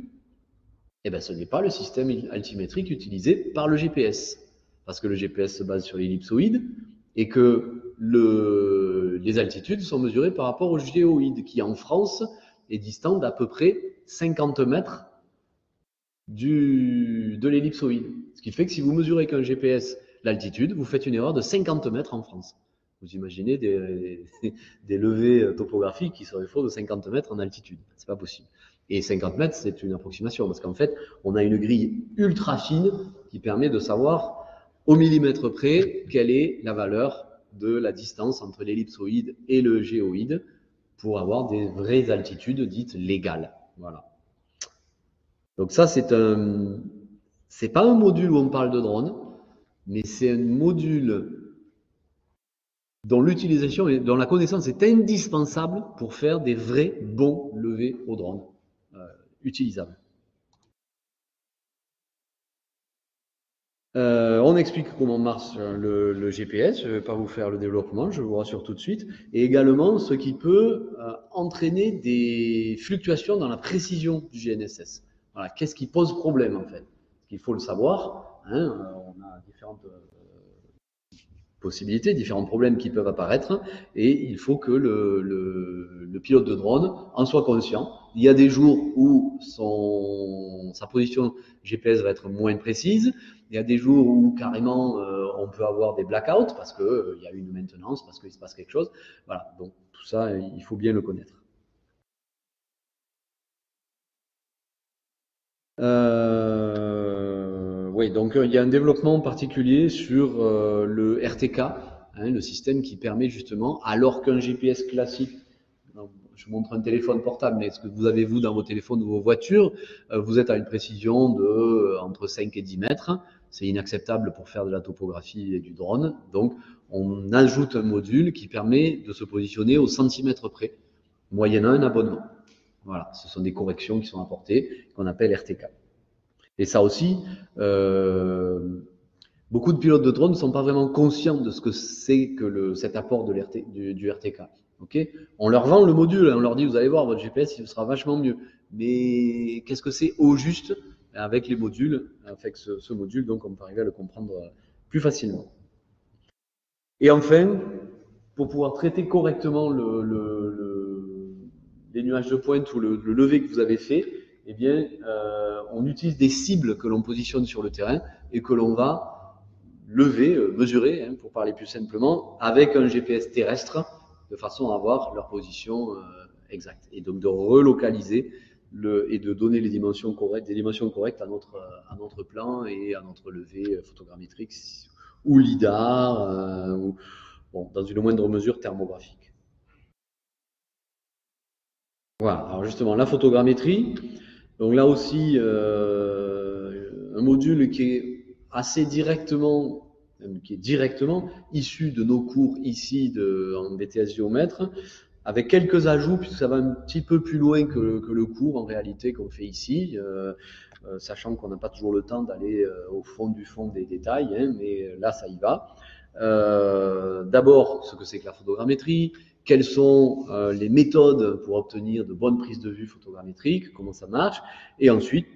eh ben, ce n'est pas le système altimétrique utilisé par le GPS. Parce que le GPS se base sur l'ellipsoïde et que les altitudes sont mesurées par rapport au géoïde qui, en France, est distant d'à peu près 50 mètres de l'ellipsoïde. Ce qui fait que si vous mesurez avec un GPS l'altitude, vous faites une erreur de 50 mètres en France. Vous imaginez des levées topographiques qui seraient faux de 50 mètres en altitude. C'est pas possible. Et 50 mètres, c'est une approximation, parce qu'en fait, on a une grille ultra fine qui permet de savoir au millimètre près quelle est la valeur de la distance entre l'ellipsoïde et le géoïde pour avoir des vraies altitudes dites légales. Voilà. Donc ça, c'est pas un module où on parle de drone, mais c'est un module dont l'utilisation et dont la connaissance est indispensable pour faire des vrais bons levés au drone utilisables. On explique comment marche le GPS, je ne vais pas vous faire le développement, je vous rassure tout de suite, et également ce qui peut entraîner des fluctuations dans la précision du GNSS. Voilà, qu'est-ce qui pose problème en fait? Il faut le savoir, hein, on a différentes possibilités, différents problèmes qui peuvent apparaître, et il faut que le pilote de drone en soit conscient. Il y a des jours où sa position GPS va être moins précise, il y a des jours où carrément on peut avoir des blackouts parce qu'il y a une maintenance, parce qu'il se passe quelque chose. Voilà, donc tout ça, il faut bien le connaître. Oui, donc il y a un développement particulier sur le RTK, hein, le système qui permet justement, alors qu'un GPS classique, je montre un téléphone portable, mais ce que vous avez vous dans vos téléphones ou vos voitures, vous êtes à une précision de entre 5 et 10 mètres. C'est inacceptable pour faire de la topographie et du drone. Donc on ajoute un module qui permet de se positionner au centimètre près, moyennant un abonnement. Voilà, ce sont des corrections qui sont apportées, qu'on appelle RTK. Et ça aussi, beaucoup de pilotes de drone ne sont pas vraiment conscients de ce que c'est que cet apport de du RTK. Okay, on leur vend le module, on leur dit, vous allez voir, votre GPS, il sera vachement mieux. Mais qu'est-ce que c'est au juste avec les modules, avec ce module, donc on peut arriver à le comprendre plus facilement. Et enfin, pour pouvoir traiter correctement les nuages de pointe ou le lever que vous avez fait, eh bien, on utilise des cibles que l'on positionne sur le terrain et que l'on va lever, mesurer, hein, pour parler plus simplement, avec un GPS terrestre, de façon à avoir leur position exacte. Et donc de relocaliser et de donner des dimensions correctes à notre plan et à notre levée photogrammétrique ou LIDAR, ou bon, dans une moindre mesure thermographique. Voilà, alors justement, la photogrammétrie, donc là aussi, un module qui est assez directement, issu de nos cours ici en BTS Géomètre, avec quelques ajouts, puisque ça va un petit peu plus loin que le cours en réalité qu'on fait ici, sachant qu'on n'a pas toujours le temps d'aller au fond des détails, hein, mais là ça y va. D'abord, ce que c'est que la photogrammétrie, quelles sont les méthodes pour obtenir de bonnes prises de vue photogrammétriques, comment ça marche, et ensuite,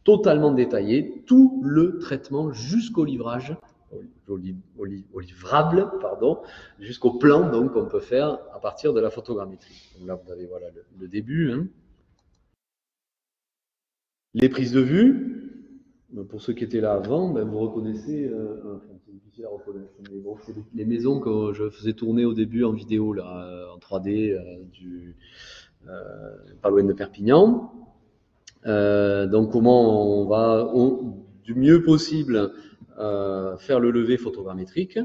totalement détaillé, tout le traitement jusqu'au livrage, au livrable, pardon, jusqu'au plan donc qu'on peut faire à partir de la photogrammétrie. Donc là, vous avez voilà le début. Hein. Les prises de vue, pour ceux qui étaient là avant, ben, vous reconnaissez, c'est difficile à reconnaître, mais bon, c'est les maisons que je faisais tourner au début en vidéo, là, en 3D, pas loin de Perpignan. Donc comment on va du mieux possible faire le lever photogrammétrique.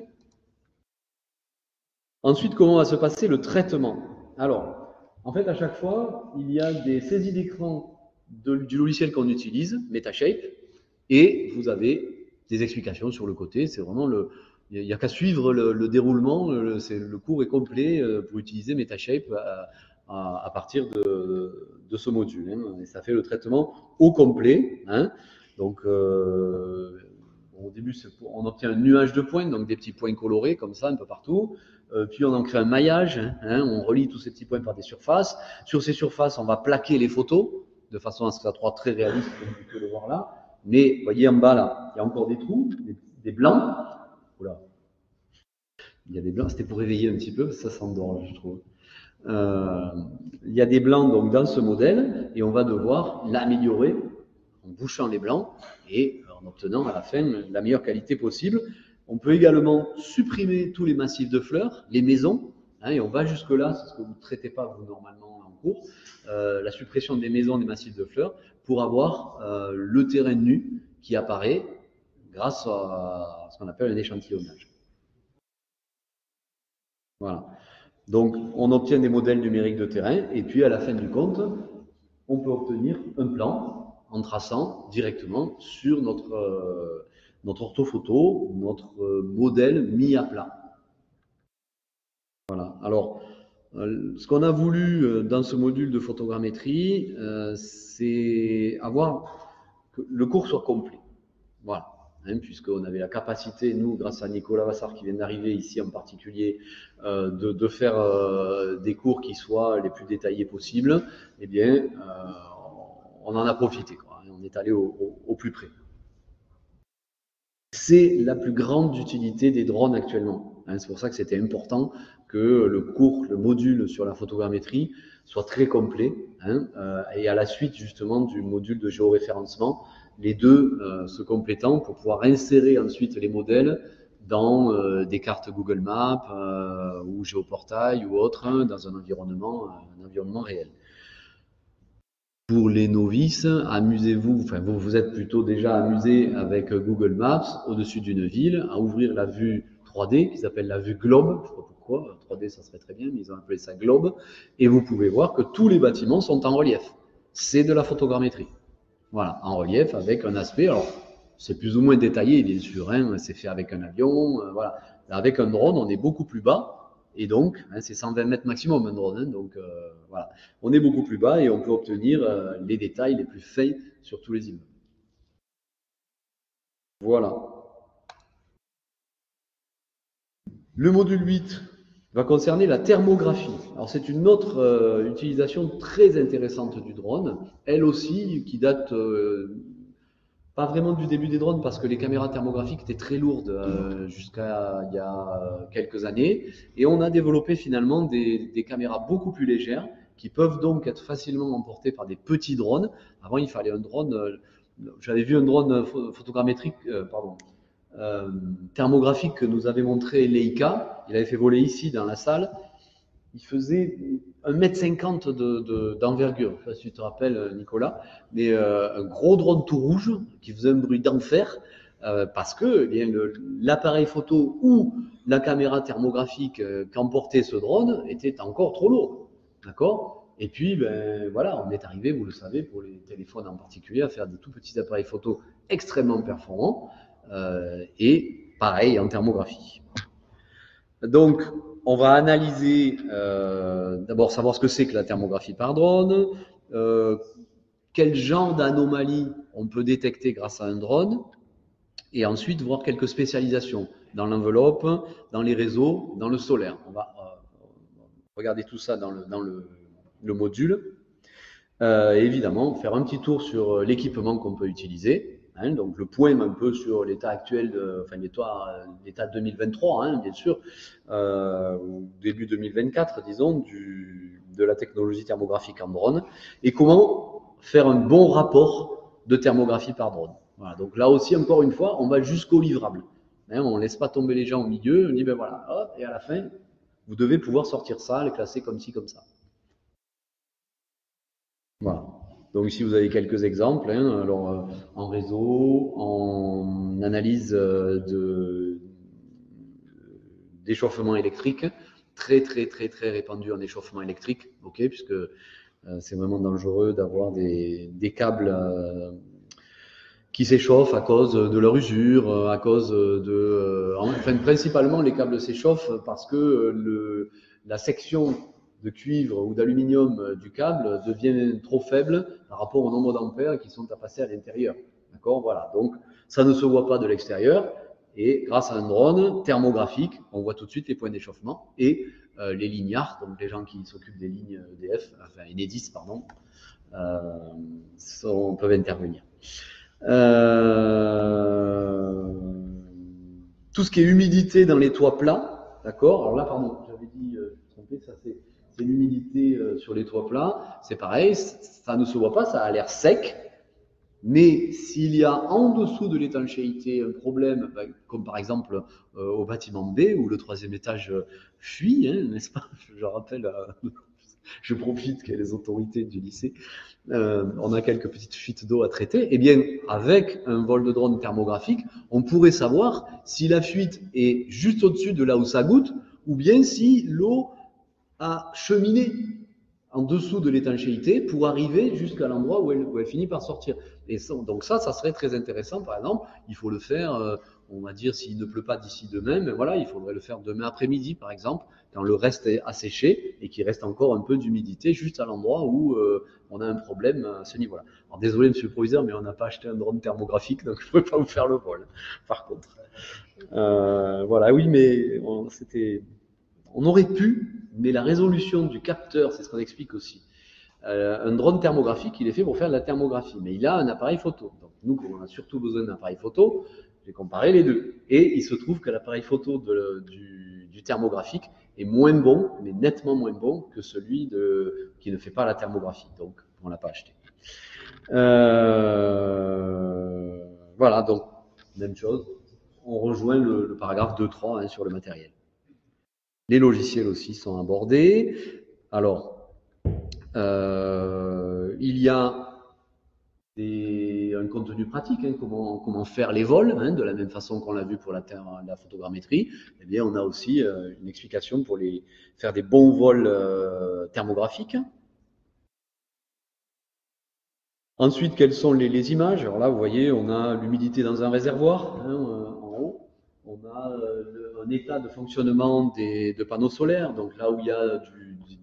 Ensuite, comment va se passer le traitement? Alors, en fait, à chaque fois, il y a des saisies d'écran du logiciel qu'on utilise, Metashape, et vous avez des explications sur le côté. C'est vraiment il n'y a qu'à suivre le déroulement. Le cours est complet pour utiliser Metashape à partir de ce module. Hein, et ça fait le traitement au complet. Hein. Donc, au début, on obtient un nuage de points, donc des petits points colorés comme ça un peu partout. Puis on en crée un maillage. Hein, on relie tous ces petits points par des surfaces. Sur ces surfaces, on va plaquer les photos de façon à ce que ça soit très réaliste, comme vous pouvez le voir là. Mais, vous voyez en bas là, il y a encore des trous, des blancs. Oula. Il y a des blancs, c'était pour réveiller un petit peu, ça s'endort, je trouve. Il y a des blancs donc dans ce modèle et on va devoir l'améliorer en bouchant les blancs et en obtenant à la fin la meilleure qualité possible. On peut également supprimer tous les massifs de fleurs, les maisons, hein, et on va jusque-là, c'est ce que vous ne traitez pas vous normalement en cours, la suppression des maisons, des massifs de fleurs, pour avoir le terrain nu qui apparaît grâce à ce qu'on appelle un échantillonnage. Voilà. Donc, on obtient des modèles numériques de terrain, et puis à la fin du compte, on peut obtenir un plan en traçant directement sur notre orthophoto, notre modèle mis à plat. Voilà. Alors, ce qu'on a voulu dans ce module de photogrammétrie, c'est avoir que le cours soit complet. Voilà. Hein, puisqu'on avait la capacité, nous, grâce à Nicolas Vassar qui vient d'arriver ici en particulier, de faire des cours qui soient les plus détaillés possibles, eh bien, on en a profité, quoi. On est allé au plus près. C'est la plus grande utilité des drones actuellement. Hein, c'est pour ça que c'était important que le cours, le module sur la photogrammétrie soit très complet, hein, et à la suite justement du module de géoréférencement, les deux se complétant pour pouvoir insérer ensuite les modèles dans des cartes Google Maps ou Géoportail ou autre, hein, dans un environnement réel. Pour les novices, amusez-vous, enfin vous êtes plutôt déjà amusé avec Google Maps au-dessus d'une ville, à ouvrir la vue 3D, qui s'appelle la vue globe, je ne sais pas pourquoi, 3D ça serait très bien, mais ils ont appelé ça globe, et vous pouvez voir que tous les bâtiments sont en relief. C'est de la photogrammétrie. Voilà, en relief avec un aspect, alors c'est plus ou moins détaillé bien sûr, hein, c'est fait avec un avion, voilà. Avec un drone, on est beaucoup plus bas, et donc, hein, c'est 120 mètres maximum un drone, hein, donc voilà. On est beaucoup plus bas et on peut obtenir les détails les plus fins sur tous les immeubles. Voilà. Le module 8 va concerner la thermographie. Alors c'est une autre utilisation très intéressante du drone, elle aussi qui date pas vraiment du début des drones parce que les caméras thermographiques étaient très lourdes jusqu'à il y a quelques années, et on a développé finalement des caméras beaucoup plus légères qui peuvent donc être facilement emportées par des petits drones. Avant il fallait un drone, j'avais vu un drone photogrammétrique, thermographique que nous avait montré Leica, il avait fait voler ici dans la salle. Il faisait 1,50 m d'envergure. Je ne sais pas si tu te rappelles, Nicolas, mais un gros drone tout rouge qui faisait un bruit d'enfer parce que eh bien, l'appareil photo ou la caméra thermographique qu'emportait ce drone était encore trop lourd. D'accord ? Et puis, ben, voilà, on est arrivé, vous le savez, pour les téléphones en particulier, à faire des tout petits appareils photo extrêmement performants et pareil en thermographie. Donc, on va analyser, d'abord savoir ce que c'est que la thermographie par drone, quel genre d'anomalies on peut détecter grâce à un drone, et ensuite voir quelques spécialisations dans l'enveloppe, dans les réseaux, dans le solaire. On va regarder tout ça dans le module. Évidemment, faire un petit tour sur l'équipement qu'on peut utiliser. Hein, donc le point un peu sur l'état actuel, l'état 2023, hein, bien sûr, début 2024, disons, de la technologie thermographique en drone, et comment faire un bon rapport de thermographie par drone. Voilà, donc là aussi, encore une fois, on va jusqu'au livrable. Hein, on ne laisse pas tomber les gens au milieu, on dit ben voilà, hop, et à la fin, vous devez pouvoir sortir ça, les classer comme ci, comme ça. Voilà. Donc ici, vous avez quelques exemples. Hein. Alors, en réseau, en analyse d'échauffement électrique, très répandu en échauffement électrique, okay, puisque c'est vraiment dangereux d'avoir des câbles qui s'échauffent à cause de leur usure, à cause enfin, principalement, les câbles s'échauffent parce que la section de cuivre ou d'aluminium du câble devient trop faible par rapport au nombre d'ampères qui sont à passer à l'intérieur. D'accord ? Voilà. Donc, ça ne se voit pas de l'extérieur. Et grâce à un drone thermographique, on voit tout de suite les points d'échauffement et les lignards, donc les gens qui s'occupent des lignes EDF, enfin Enedis, pardon, peuvent intervenir. Tout ce qui est humidité dans les toits plats, d'accord ? Alors là, pardon, j'avais dit, je me suis trompé, ça c'est l'humidité sur les toits plats, c'est pareil, ça ne se voit pas, ça a l'air sec, Mais s'il y a en dessous de l'étanchéité un problème, comme par exemple au bâtiment B, où le 3e étage fuit, hein, n'est-ce pas? Je rappelle, je profite qu'il y ait les autorités du lycée, on a quelques petites fuites d'eau à traiter, eh bien, avec un vol de drone thermographique, on pourrait savoir si la fuite est juste au-dessus de là où ça goutte, ou bien si l'eau a cheminé en dessous de l'étanchéité pour arriver jusqu'à l'endroit où elle finit par sortir. Et ça, donc ça serait très intéressant, par exemple. Il faut le faire, on va dire, s'il ne pleut pas d'ici demain, mais voilà, il faudrait le faire demain après-midi, par exemple, quand le reste est asséché et qu'il reste encore un peu d'humidité juste à l'endroit où on a un problème à ce niveau-là. Alors désolé, monsieur le proviseur, mais on n'a pas acheté un drone thermographique, donc je ne pourrais pas vous faire le vol, par contre. Voilà, oui, mais on aurait pu, mais la résolution du capteur, c'est ce qu'on explique aussi. Un drone thermographique, il est fait pour faire de la thermographie, mais il a un appareil photo. Donc nous, comme on a surtout besoin d'un appareil photo, j'ai comparé les deux. Et il se trouve que l'appareil photo du thermographique est moins bon, mais nettement moins bon que celui qui ne fait pas la thermographie. Donc on ne l'a pas acheté. Voilà, donc même chose. On rejoint le paragraphe 2.3 hein, sur le matériel. Les logiciels aussi sont abordés. Alors, il y a un contenu pratique, hein, comment faire les vols, hein, de la même façon qu'on l'a vu pour la photogrammétrie. Eh bien, on a aussi une explication pour faire des bons vols thermographiques. Ensuite, quelles sont les images? Alors là, vous voyez, on a l'humidité dans un réservoir hein, en haut. On a un état de fonctionnement de panneaux solaires. Donc là où il y a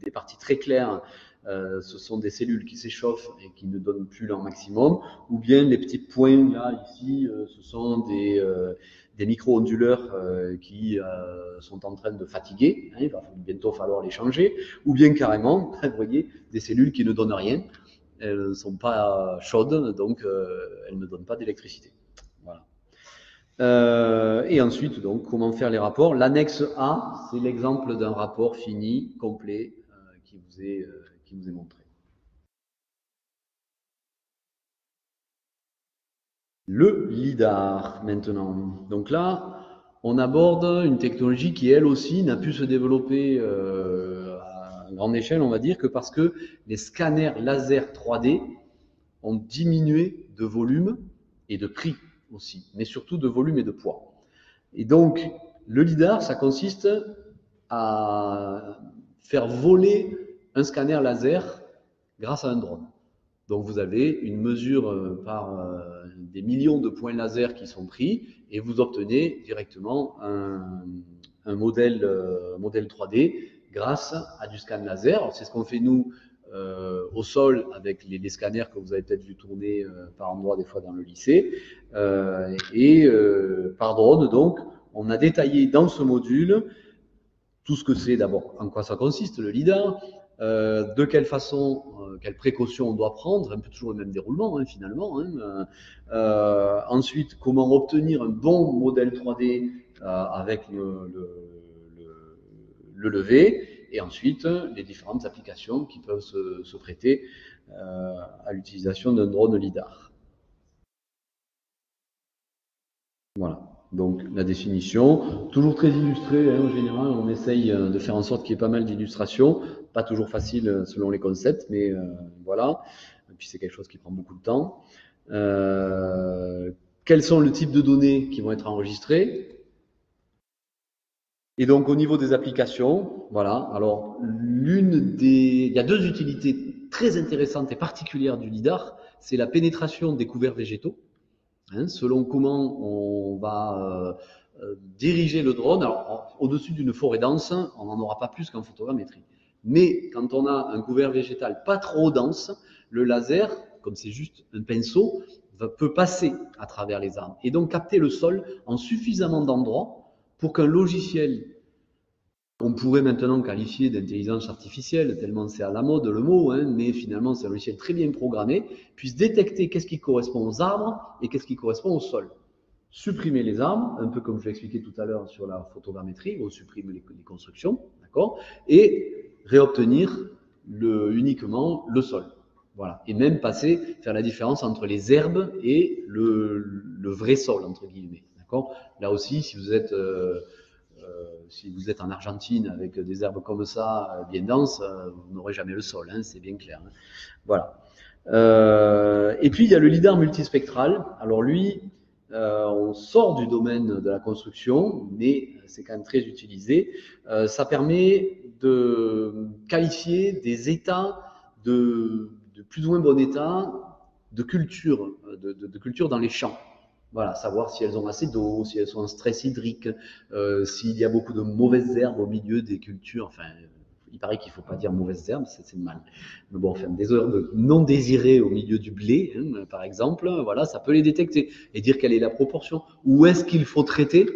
des parties très claires, ce sont des cellules qui s'échauffent et qui ne donnent plus leur maximum. Ou bien les petits points là, ici, ce sont des micro-onduleurs qui sont en train de fatiguer. Hein, il va bientôt falloir les changer. Ou bien carrément, vous voyez, des cellules qui ne donnent rien. Elles ne sont pas chaudes, donc elles ne donnent pas d'électricité. Voilà. Et ensuite, donc, comment faire les rapports? L'annexe A, c'est l'exemple d'un rapport fini, complet, qui vous est montré. Le LIDAR, maintenant. Donc là, on aborde une technologie qui, elle aussi, n'a pu se développer à grande échelle, on va dire, que parce que les scanners laser 3D ont diminué de volume et de prix aussi, mais surtout de volume et de poids. Et donc, le LIDAR, ça consiste à faire voler un scanner laser grâce à un drone. Donc, vous avez une mesure par des millions de points laser qui sont pris et vous obtenez directement un modèle 3D grâce à du scan laser. C'est ce qu'on fait nous au sol avec les scanners que vous avez peut-être vu tourner par endroits des fois dans le lycée. Par drone, donc, on a détaillé dans ce module tout ce que c'est d'abord, en quoi ça consiste le LIDAR, de quelle façon, quelles précautions on doit prendre, un peu toujours le même déroulement hein, finalement. Hein, ensuite, comment obtenir un bon modèle 3D avec le levé, et ensuite les différentes applications qui peuvent se prêter à l'utilisation d'un drone LIDAR. Voilà. Donc la définition, toujours très illustrée hein, en général, on essaye de faire en sorte qu'il y ait pas mal d'illustrations, pas toujours facile selon les concepts, mais voilà, et puis c'est quelque chose qui prend beaucoup de temps. Quels sont le type de données qui vont être enregistrées? Et donc au niveau des applications, voilà, alors il y a deux utilités très intéressantes et particulières du LIDAR, c'est la pénétration des couverts végétaux. Hein, selon comment on va diriger le drone. Alors, au-dessus d'une forêt dense, on n'en aura pas plus qu'en photogrammétrie. Mais quand on a un couvert végétal pas trop dense, le laser, comme c'est juste un pinceau, peut passer à travers les arbres et donc capter le sol en suffisamment d'endroits pour qu'un logiciel, on pourrait maintenant qualifier d'intelligence artificielle, tellement c'est à la mode le mot, hein, mais finalement c'est un logiciel très bien programmé, puisse détecter qu'est-ce qui correspond aux arbres et qu'est-ce qui correspond au sol. Supprimer les arbres, un peu comme je l'ai expliqué tout à l'heure sur la photogrammétrie, on supprime les constructions, d'accord, et réobtenir uniquement le sol. Voilà. Et même faire la différence entre les herbes et le vrai sol, entre guillemets. D'accord ? Là aussi, si vous êtes en Argentine avec des herbes comme ça, bien denses, vous n'aurez jamais le sol, hein, c'est bien clair. Hein. Voilà. Et puis, il y a le lidar multispectral. Alors lui, on sort du domaine de la construction, mais c'est quand même très utilisé. Ça permet de qualifier des états de plus ou moins bon état de culture, de culture dans les champs. Voilà, savoir si elles ont assez d'eau, si elles sont en stress hydrique, s'il y a beaucoup de mauvaises herbes au milieu des cultures. Enfin, il paraît qu'il ne faut pas dire mauvaises herbes, c'est mal. Mais bon, enfin, des herbes non désirées au milieu du blé, hein, par exemple, voilà, ça peut les détecter et dire quelle est la proportion. Où est-ce qu'il faut traiter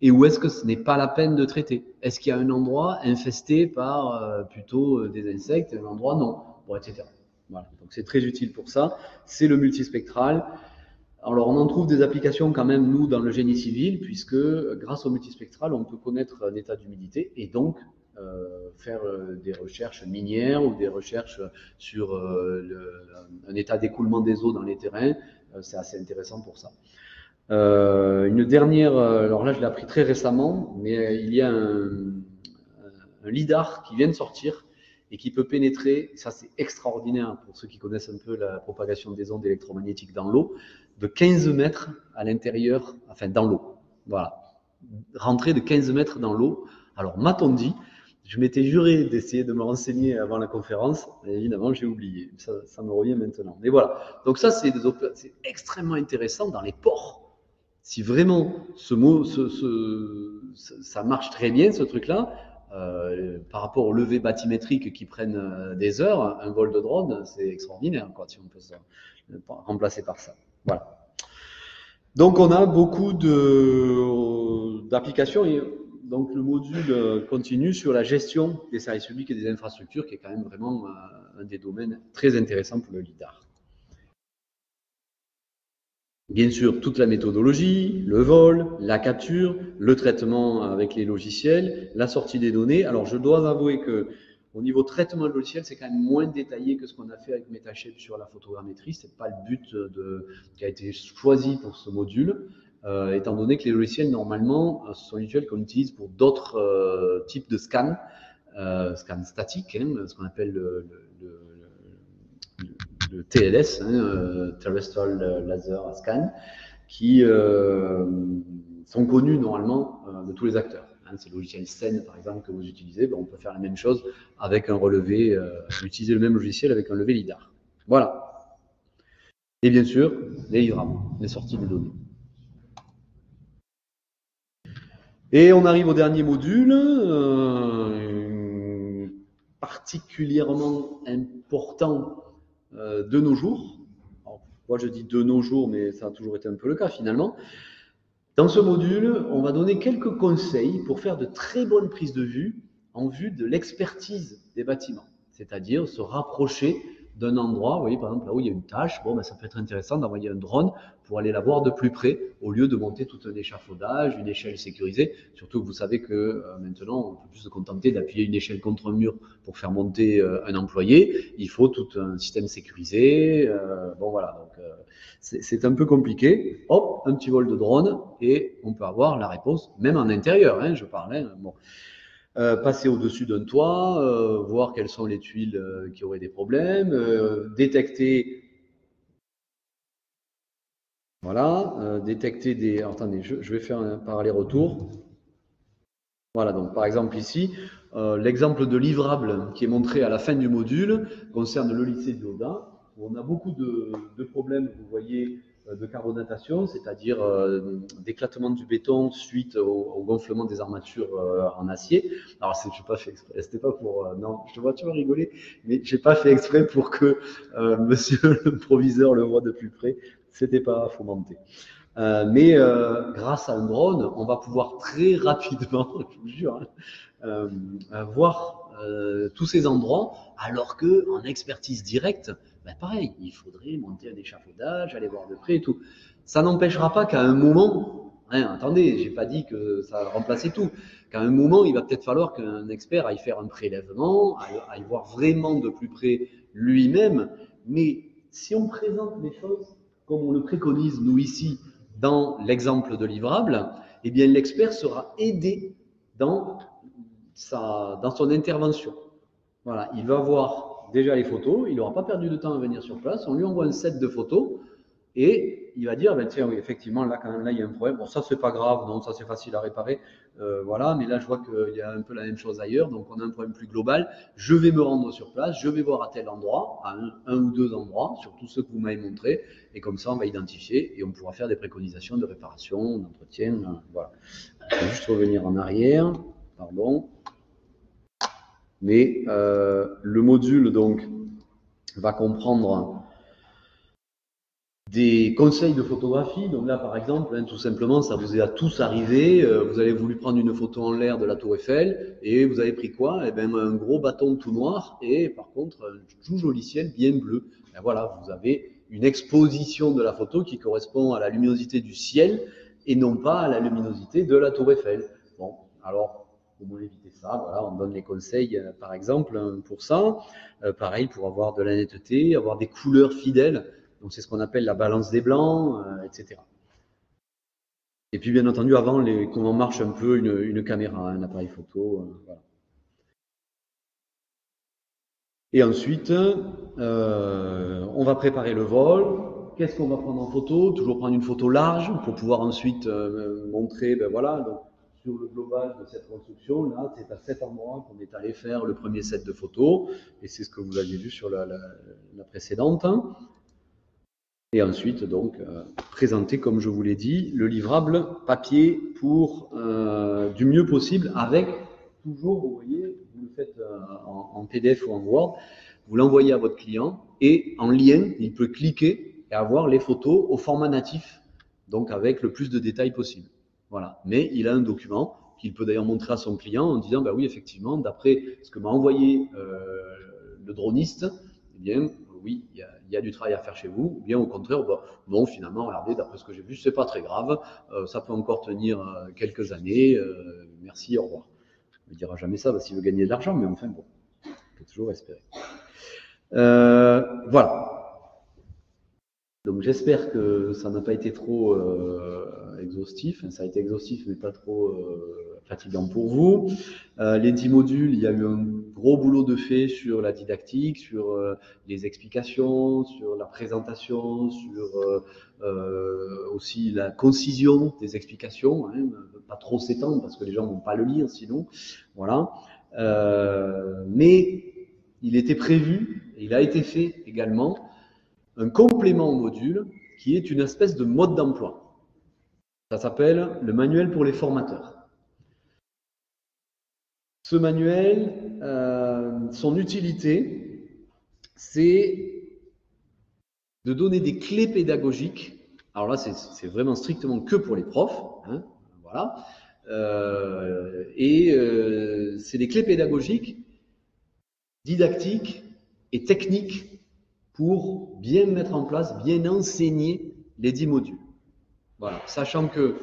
et où est-ce que ce n'est pas la peine de traiter? Est-ce qu'il y a un endroit infesté par plutôt des insectes et un endroit non? Bon, etc. Voilà. Donc c'est très utile pour ça. C'est le multispectral. Alors on en trouve des applications quand même, nous, dans le génie civil, puisque grâce au multispectral, on peut connaître un état d'humidité et donc faire des recherches minières ou des recherches sur un état d'écoulement des eaux dans les terrains. C'est assez intéressant pour ça. Une dernière, alors là je l'ai appris très récemment, mais il y a un lidar qui vient de sortir et qui peut pénétrer, ça c'est extraordinaire pour ceux qui connaissent un peu la propagation des ondes électromagnétiques dans l'eau, de 15 mètres à l'intérieur, enfin dans l'eau. Voilà. Rentrer de 15 mètres dans l'eau. Alors m'a-t-on dit, je m'étais juré d'essayer de me renseigner avant la conférence, et évidemment j'ai oublié, ça me revient maintenant. Mais voilà, donc ça c'est extrêmement intéressant dans les ports. Si vraiment ça marche très bien ce truc-là, par rapport aux levées bathymétriques qui prennent des heures, un vol de drone, c'est extraordinaire, quoi, si on peut se remplacer par ça. Voilà. Donc on a beaucoup d'applications et donc le module continue sur la gestion des services publics et des infrastructures, qui est quand même vraiment un des domaines très intéressants pour le lidar. Bien sûr, toute la méthodologie, le vol, la capture, le traitement avec les logiciels, la sortie des données. Alors, je dois avouer que au niveau traitement de logiciel, c'est quand même moins détaillé que ce qu'on a fait avec MetaShape sur la photogrammétrie. C'est pas le but qui a été choisi pour ce module, étant donné que les logiciels, normalement, ce sont les logiciels qu'on utilise pour d'autres types de scans, scans statiques, hein, ce qu'on appelle le TLS, Terrestrial Laser Scan, qui sont connus normalement de tous les acteurs. C'est le logiciel SEN, par exemple, que vous utilisez. On peut faire la même chose avec un relevé, utiliser le même logiciel avec un levé LIDAR. Voilà. Et bien sûr, les livrables, les sorties des données. Et on arrive au dernier module, particulièrement important de nos jours. Alors, moi je dis de nos jours, mais ça a toujours été un peu le cas finalement. Dans ce module, on va donner quelques conseils pour faire de très bonnes prises de vue en vue de l'expertise des bâtiments, c'est-à-dire se rapprocher d'un endroit. Vous voyez, par exemple, là où il y a une tâche, ça peut être intéressant d'envoyer un drone pour aller la voir de plus près, au lieu de monter tout un échafaudage, une échelle sécurisée. Surtout que vous savez que maintenant, on peut plus se contenter d'appuyer une échelle contre un mur pour faire monter un employé. Il faut tout un système sécurisé. Voilà, donc c'est un peu compliqué. Hop, un petit vol de drone et on peut avoir la réponse, même en intérieur, je parle. Passer au-dessus d'un toit, voir quelles sont les tuiles qui auraient des problèmes, détecter. Voilà, détecter des. Alors, attendez, je vais faire un aller-retour. Voilà, donc par exemple ici, l'exemple de livrable qui est montré à la fin du module concerne le lycée de Loda, où on a beaucoup de problèmes, vous voyez, de carbonatation, c'est-à-dire d'éclatement du béton suite au gonflement des armatures en acier. Alors, je n'ai pas fait exprès, c'était pas pour... non, je te vois, tu vas rigoler, mais je n'ai pas fait exprès pour que monsieur le proviseur le voit de plus près, c'était pas fomenté. Mais grâce à un drone, on va pouvoir très rapidement, je vous jure, voir tous ces endroits, alors que en expertise directe, pareil, il faudrait monter un échafaudage, aller voir de près et tout. Ça n'empêchera pas qu'à un moment, attendez, j'ai pas dit que ça remplaçait tout, qu'à un moment, il va peut-être falloir qu'un expert aille faire un prélèvement, aille voir vraiment de plus près lui-même Mais si on présente les choses comme on le préconise, nous, ici, dans l'exemple de livrable, eh bien, l'expert sera aidé dans son intervention. Voilà, il va voir déjà les photos, il n'aura pas perdu de temps à venir sur place, on lui envoie un set de photos et il va dire, ben tiens, oui, effectivement, là, quand même, là, il y a un problème. Bon, ça, c'est pas grave, non, ça, c'est facile à réparer. Voilà, mais là, je vois qu'il y a un peu la même chose ailleurs, donc on a un problème plus global. Je vais me rendre sur place, je vais voir à tel endroit, à un ou deux endroits, sur tous ceux que vous m'avez montrés, et comme ça, on va identifier et on pourra faire des préconisations de réparation, d'entretien. Voilà. Je vais juste revenir en arrière, pardon. Mais le module, donc, va comprendre des conseils de photographie. Donc là, par exemple, tout simplement, ça vous est à tous arrivé. Vous avez voulu prendre une photo en l'air de la Tour Eiffel et vous avez pris quoi? Eh bien, un gros bâton tout noir et par contre, un tout joli ciel bien bleu. Et voilà, vous avez une exposition de la photo qui correspond à la luminosité du ciel et non pas à la luminosité de la Tour Eiffel. Bon, alors, pour éviter ça, voilà, on donne les conseils, par exemple, pour ça. Pareil, pour avoir de la netteté, avoir des couleurs fidèles. Donc, c'est ce qu'on appelle la balance des blancs, etc. Et puis, bien entendu, avant, comment marche un peu une caméra, un appareil photo. Voilà. Et ensuite, on va préparer le vol. Qu'est-ce qu'on va prendre en photo? Toujours prendre une photo large pour pouvoir ensuite montrer, ben voilà, donc, sur le global de cette construction, là, c'est à cet endroit qu'on est allé faire le premier set de photos. Et c'est ce que vous aviez vu sur la précédente. Et ensuite, donc, présenter, comme je vous l'ai dit, le livrable papier pour du mieux possible avec, toujours, vous voyez, vous le faites en PDF ou en Word, vous l'envoyez à votre client et en lien, il peut cliquer et avoir les photos au format natif, donc avec le plus de détails possible. Voilà. Mais il a un document qu'il peut d'ailleurs montrer à son client en disant, bah oui, effectivement, d'après ce que m'a envoyé le droniste, eh bien, oui, il y a du travail à faire chez vous, ou bien au contraire, bah, non, finalement, regardez, d'après ce que j'ai vu, c'est pas très grave, ça peut encore tenir quelques années, merci, au revoir. On ne dira jamais ça, parce qu'il veut gagner de l'argent, mais enfin, bon, on peut toujours espérer. Voilà. Donc j'espère que ça n'a pas été trop exhaustif, ça a été exhaustif, mais pas trop fatigant pour vous. Les 10 modules, il y a eu un gros boulot de fait sur la didactique, sur les explications, sur la présentation, sur aussi la concision des explications, hein, pas trop s'étendre parce que les gens ne vont pas le lire sinon. Voilà. Mais il était prévu, et il a été fait également, un complément au module qui est une espèce de mode d'emploi. Ça s'appelle le manuel pour les formateurs. Ce manuel, son utilité, c'est de donner des clés pédagogiques. Alors là, c'est vraiment strictement que pour les profs. Hein, voilà. C'est des clés pédagogiques, didactiques et techniques pour bien mettre en place, bien enseigner les 10 modules. Voilà. Sachant que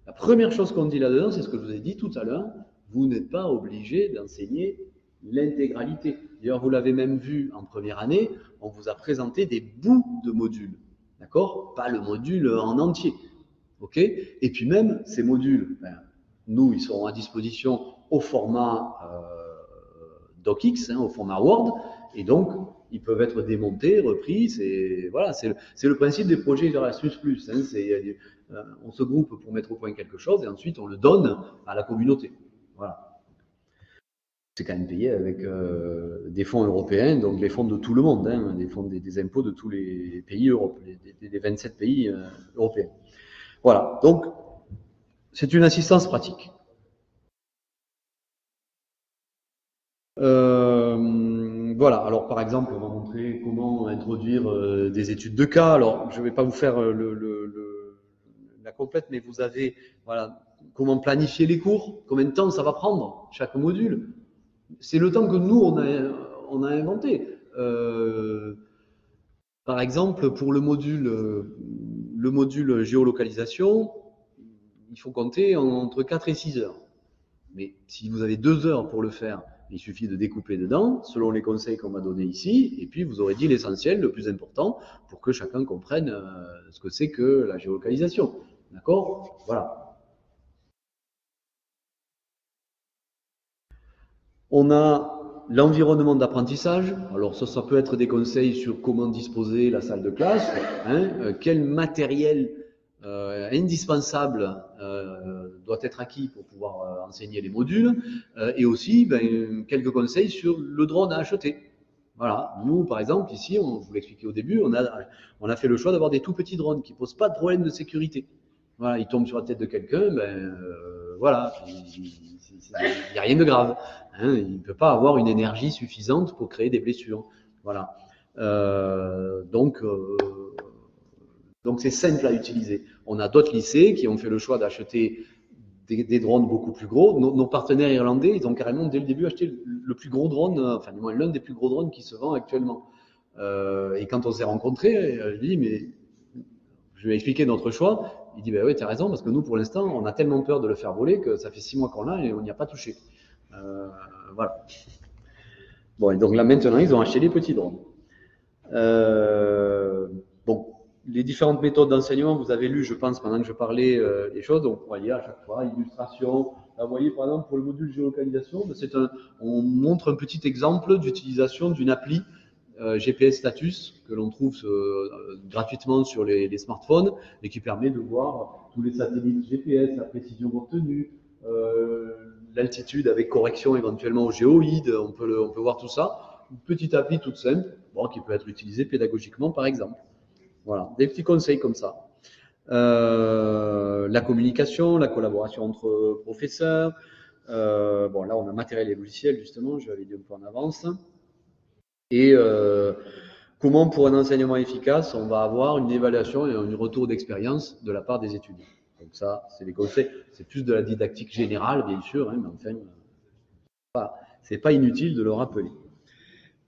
la première chose qu'on dit là-dedans, c'est ce que je vous ai dit tout à l'heure, vous n'êtes pas obligé d'enseigner l'intégralité. D'ailleurs, vous l'avez même vu en première année, on vous a présenté des bouts de modules, d'accord? Pas le module en entier, ok? Et puis même, ces modules, nous, ils seront à disposition au format DocX, hein, au format Word, et donc, ils peuvent être démontés, repris. C'est voilà, c'est le principe des projets Erasmus+. Hein, on se groupe pour mettre au point quelque chose et ensuite on le donne à la communauté. Voilà. C'est quand même payé avec des fonds européens, donc les fonds de tout le monde, hein, des fonds des impôts de tous les pays européens, des 27 pays européens. Voilà. Donc, c'est une assistance pratique. Voilà, alors par exemple, on va montrer comment introduire des études de cas. Alors, je ne vais pas vous faire la complète, mais vous avez voilà, comment planifier les cours, combien de temps ça va prendre, chaque module. C'est le temps que nous, on a inventé. Par exemple, pour le module géolocalisation, il faut compter entre 4 et 6 heures. Mais si vous avez 2 heures pour le faire, Il suffit de découper dedans, selon les conseils qu'on m'a donnés ici, et puis vous aurez dit l'essentiel, le plus important, pour que chacun comprenne ce que c'est que la géolocalisation. D'accord? Voilà. On a l'environnement d'apprentissage. Alors ça peut être des conseils sur comment disposer la salle de classe, quel matériel indispensable doit être acquis pour pouvoir enseigner les modules, et aussi quelques conseils sur le drone à acheter. Voilà, nous par exemple ici, on vous l'expliquait au début, on a fait le choix d'avoir des tout petits drones qui posent pas de problème de sécurité. Voilà, ils tombent sur la tête de quelqu'un, voilà, il n'y a rien de grave. Il ne peut pas avoir une énergie suffisante pour créer des blessures. Voilà. Donc c'est simple à utiliser. On a d'autres lycées qui ont fait le choix d'acheter des drones beaucoup plus gros. Nos partenaires irlandais, ils ont carrément dès le début acheté le plus gros drone, enfin du moins l'un des plus gros drones qui se vend actuellement. Et quand on s'est rencontrés, je lui dis mais je lui ai expliqué notre choix. Il dit ben oui, tu as raison, parce que nous pour l'instant on a tellement peur de le faire voler que ça fait 6 mois qu'on l'a et on n'y a pas touché. Voilà. Bon, et donc là maintenant ils ont acheté les petits drones. Bon, les différentes méthodes d'enseignement, vous avez lu, je pense, pendant que je parlais les choses, donc on va lire à chaque fois, illustration. Là, vous voyez, par exemple, pour le module géolocalisation, on montre un petit exemple d'utilisation d'une appli GPS Status que l'on trouve gratuitement sur les smartphones et qui permet de voir tous les satellites GPS, la précision obtenue, l'altitude avec correction éventuellement au géoïde, on peut voir tout ça. Une petite appli toute simple, bon, qui peut être utilisée pédagogiquement par exemple. Voilà, des petits conseils comme ça. La communication, la collaboration entre professeurs. Bon, là, on a matériel et logiciel, justement, je l'avais dit un peu en avance. Et comment, pour un enseignement efficace, on va avoir une évaluation et un retour d'expérience de la part des étudiants. Donc ça, c'est des conseils. C'est plus de la didactique générale, bien sûr, mais enfin, c'est pas inutile de le rappeler.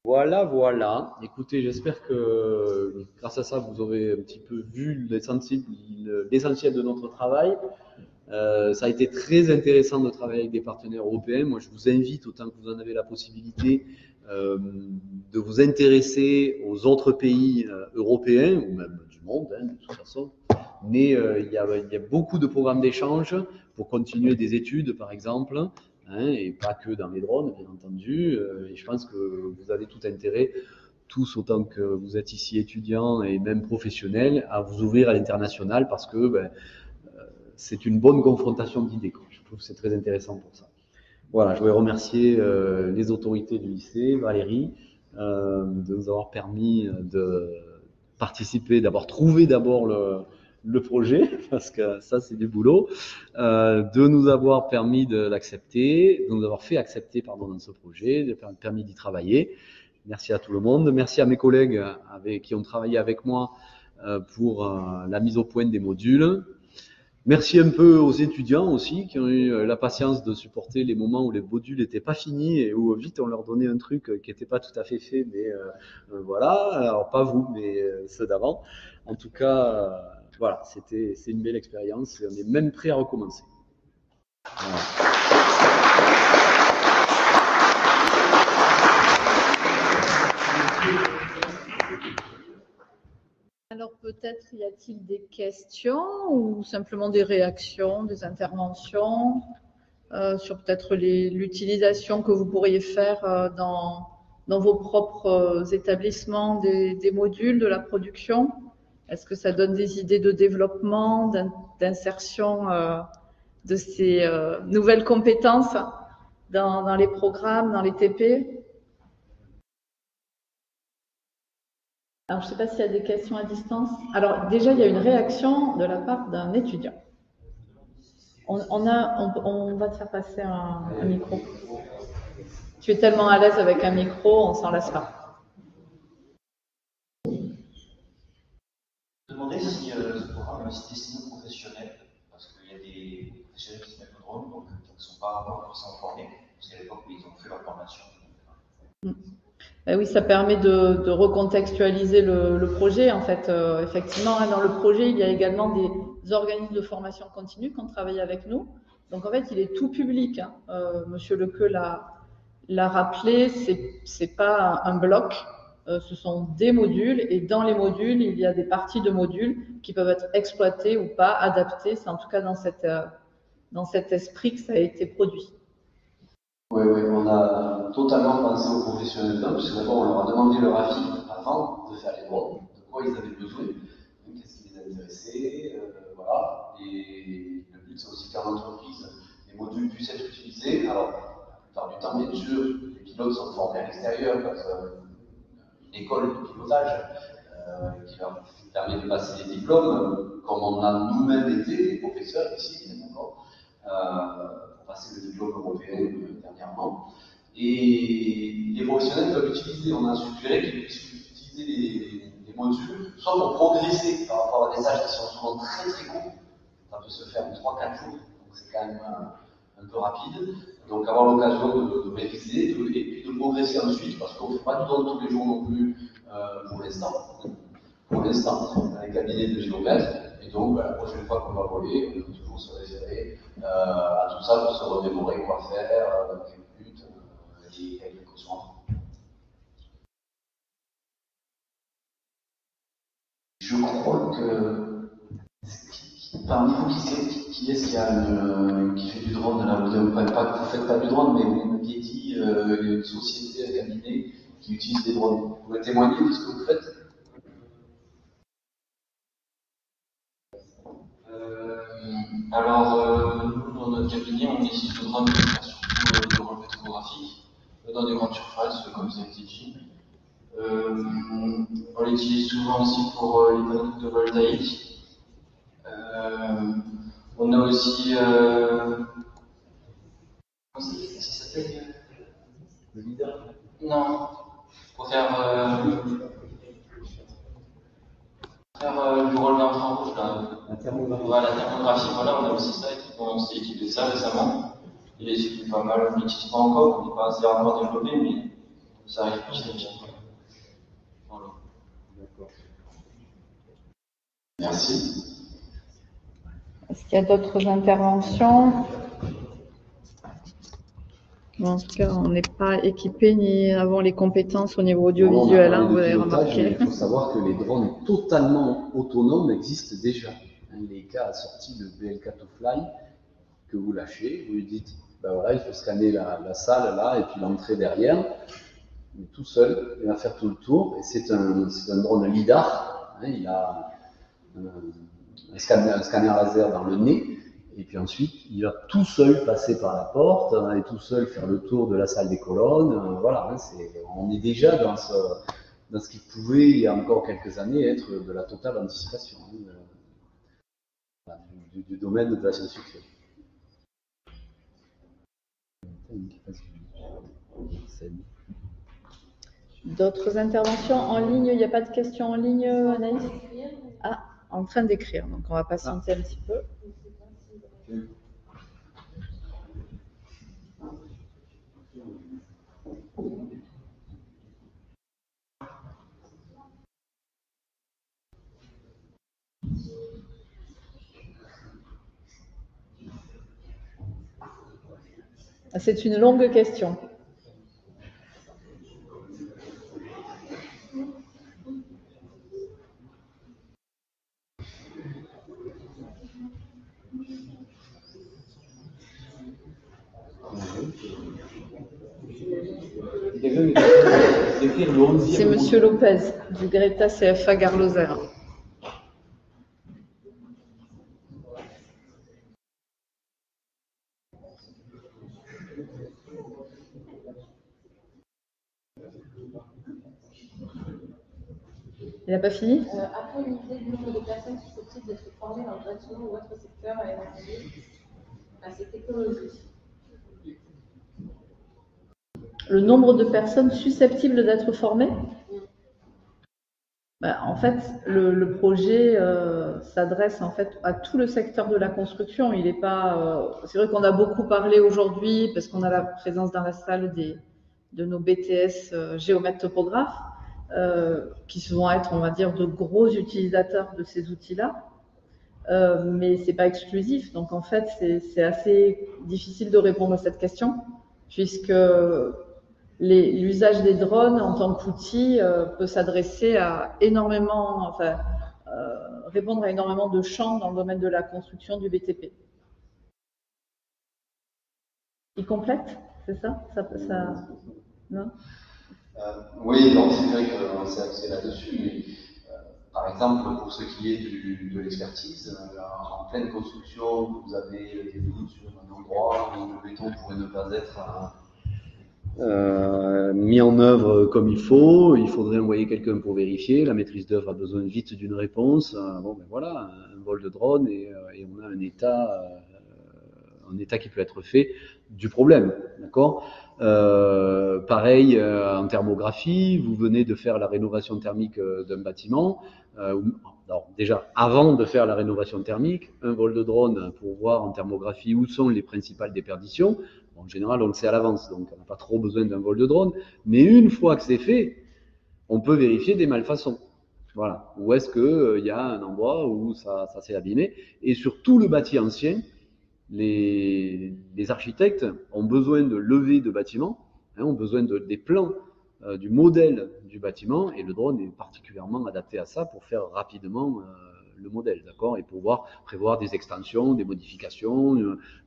Voilà, voilà. Écoutez, j'espère que grâce à ça, vous aurez un petit peu vu l'essentiel de notre travail. Ça a été très intéressant de travailler avec des partenaires européens. Moi, je vous invite, autant que vous en avez la possibilité, de vous intéresser aux autres pays européens, ou même du monde, de toute façon. Mais il y a beaucoup de programmes d'échange pour continuer des études, par exemple. Et pas que dans les drones, bien entendu. Et je pense que vous avez tout intérêt, tous autant que vous êtes ici étudiants et même professionnels, à vous ouvrir à l'international parce que c'est une bonne confrontation d'idées. Je trouve que c'est très intéressant pour ça. Voilà, je voulais remercier les autorités du lycée, Valérie, de nous avoir permis de participer, d'avoir trouvé d'abord le projet, parce que ça c'est du boulot, de nous avoir permis de l'accepter, de nous avoir fait accepter dans ce projet, de permis d'y travailler. Merci à tout le monde, merci à mes collègues qui ont travaillé avec moi pour la mise au point des modules. Merci un peu aux étudiants aussi qui ont eu la patience de supporter les moments où les modules n'étaient pas finis et où vite on leur donnait un truc qui n'était pas tout à fait fait, mais voilà, alors pas vous, mais ceux d'avant. En tout cas, voilà, c'est une belle expérience et on est même prêt à recommencer. Voilà. Alors peut-être y a-t-il des questions ou simplement des réactions, des interventions sur peut-être l'utilisation que vous pourriez faire dans vos propres établissements des modules de la production. Est-ce que ça donne des idées de développement, d'insertion de ces nouvelles compétences dans les programmes, dans les TP? Alors, je ne sais pas s'il y a des questions à distance. Alors, déjà, il y a une réaction de la part d'un étudiant. On va te faire passer un micro. Tu es tellement à l'aise avec un micro, on s'en lasse pas. Je me demandais si ce programme est aussi destiné aux professionnels, parce qu'il y a des professionnels qui se mettent au drone, donc qui ne sont pas forcément formés, parce qu'à l'époque, ils ont fait leur formation. Oui, ça permet de recontextualiser le projet. En fait, effectivement, dans le projet, il y a également des organismes de formation continue qui ont travaillé avec nous. Donc, en fait, il est tout public. Monsieur Lequeux l'a rappelé, c'est pas un bloc, ce sont des modules, et dans les modules, il y a des parties de modules qui peuvent être exploitées ou pas, adaptées. C'est en tout cas dans cet esprit que ça a été produit. Oui, on a totalement pensé aux professionnels d'hommes, parce que d'abord on leur a demandé leur avis avant de faire les drones, de quoi ils avaient besoin, qu'est-ce qui les intéressait, voilà. Et le but c'est aussi qu'en entreprise, les modules puissent être utilisés. Alors, la plupart du temps, bien sûr, les pilotes sont formés à l'extérieur, parce qu'une école de pilotage qui leur permet de passer des diplômes, comme on a nous-mêmes été, les professeurs ici, d'accord, pour passer le diplôme européen dernièrement. Et les professionnels peuvent l'utiliser. On a suggéré qu'ils puissent utiliser les modules, soit pour progresser par rapport à des tâches qui sont souvent très très courts. Ça peut se faire en 3-4 jours, donc c'est quand même un peu rapide. Donc avoir l'occasion de réviser et puis de progresser ensuite, parce qu'on ne fait pas du drone tous les jours non plus pour l'instant. Pour l'instant, dans les cabinets de géomètres. Et donc, la prochaine fois qu'on va voler, on peut toujours se référer à tout ça pour se remémorer quoi faire, quel but et quelles précautions à prendre. Je crois que parmi vous, qui est-ce qui fait du drone là? Vous ne faites pas du drone, mais vous m'aviez dit une société, un cabinet qui utilise des drones. Vous pouvez témoigner de ce que vous faites? Alors, nous, dans notre cabinet, on utilise le drone pour faire surtout des relevés topographiques dans des grandes surfaces, comme vous avez dit. On l'utilise souvent aussi pour les panneaux photovoltaïques. On a aussi. Comment ça s'appelle? Le leader? Non, pour faire du relevé infrarouge, là. La thermographie. Voilà, la thermographie, voilà, on a aussi ça, on s'est équipé de ça récemment. Et c'est pas mal, on l'utilise pas encore, on n'est pas assez encore développé, mais ça arrive petit à petit. Voilà. D'accord. Merci. Est-ce qu'il y a d'autres interventions? En tout cas, on n'est pas équipé ni avons les compétences au niveau audiovisuel, hein, vous avez remarqué. Il faut savoir que les drones totalement autonomes existent déjà. Leica a sorti le BL4Fly que vous lâchez, vous lui dites, ben voilà, il faut scanner la salle là et puis l'entrée derrière. Il est tout seul, il va faire tout le tour, et c'est un drone LiDAR, hein, il a un scanner laser dans le nez. Et puis ensuite, il va tout seul passer par la porte et tout seul faire le tour de la salle des colonnes. Voilà, hein, on est déjà dans ce qui pouvait, il y a encore quelques années, être de la totale anticipation du domaine de la science-fiction. D'autres interventions en ligne? Il n'y a pas de questions en ligne, Anaïs? Ah, en train d'écrire, donc on va patienter un petit peu. C'est une longue question. C'est Monsieur Lopez, du Greta CFA Gare Lozère. Il n'a pas fini? Après, une idée du nombre de personnes susceptibles d'être formées dans le bâtiment ou autre secteur aéronautique à ces technologies. Le nombre de personnes susceptibles d'être formées? En fait, le projet s'adresse en fait à tout le secteur de la construction. Il n'est pas. C'est vrai qu'on a beaucoup parlé aujourd'hui parce qu'on a la présence dans la salle de nos BTS géomètres topographes qui vont être, on va dire, de gros utilisateurs de ces outils-là. Mais c'est pas exclusif. Donc en fait, c'est assez difficile de répondre à cette question puisque l'usage des drones en tant qu'outil peut s'adresser à énormément, enfin, répondre à énormément de champs dans le domaine de la construction du BTP. Il complète, c'est ça, non? Oui, donc c'est vrai qu'on s'est axé là-dessus, mais par exemple, pour ce qui est de l'expertise, en pleine construction, vous avez des doutes sur un endroit où le béton pourrait ne pas être mis en œuvre comme il faudrait envoyer quelqu'un pour vérifier, la maîtrise d'œuvre a besoin vite d'une réponse, bon ben voilà, un vol de drone et on a un état qui peut être fait du problème, d'accord. Pareil en thermographie, vous venez de faire la rénovation thermique d'un bâtiment, alors déjà avant de faire la rénovation thermique, un vol de drone pour voir en thermographie où sont les principales déperditions. Bon, en général, on le sait à l'avance, donc on n'a pas trop besoin d'un vol de drone, mais une fois que c'est fait, on peut vérifier des malfaçons. Voilà, où est-ce qu'il y a un endroit où ça s'est abîmé, et sur tout le bâti ancien, les architectes ont besoin de levées de bâtiments, ont besoin des plans du modèle du bâtiment, et le drone est particulièrement adapté à ça pour faire rapidement le modèle, d'accord, et pouvoir prévoir des extensions, des modifications,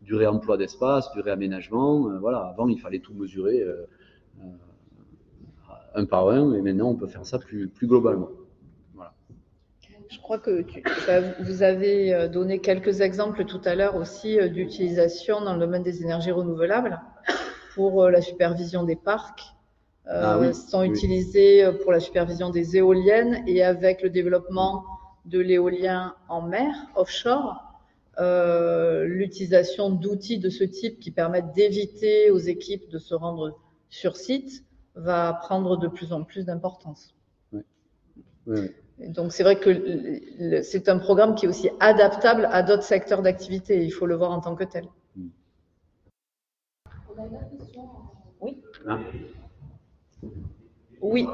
du réemploi d'espace, du réaménagement. Voilà, avant il fallait tout mesurer un par un, et maintenant on peut faire ça plus globalement. Voilà. Je crois que vous avez donné quelques exemples tout à l'heure aussi d'utilisation dans le domaine des énergies renouvelables pour la supervision des parcs. Oui, sont utilisés pour la supervision des éoliennes, et avec le développement de l'éolien en mer, offshore, l'utilisation d'outils de ce type qui permettent d'éviter aux équipes de se rendre sur site va prendre de plus en plus d'importance. Oui. Donc c'est vrai que c'est un programme qui est aussi adaptable à d'autres secteurs d'activité. Il faut le voir en tant que tel. On a une autre question. Oui. Oui.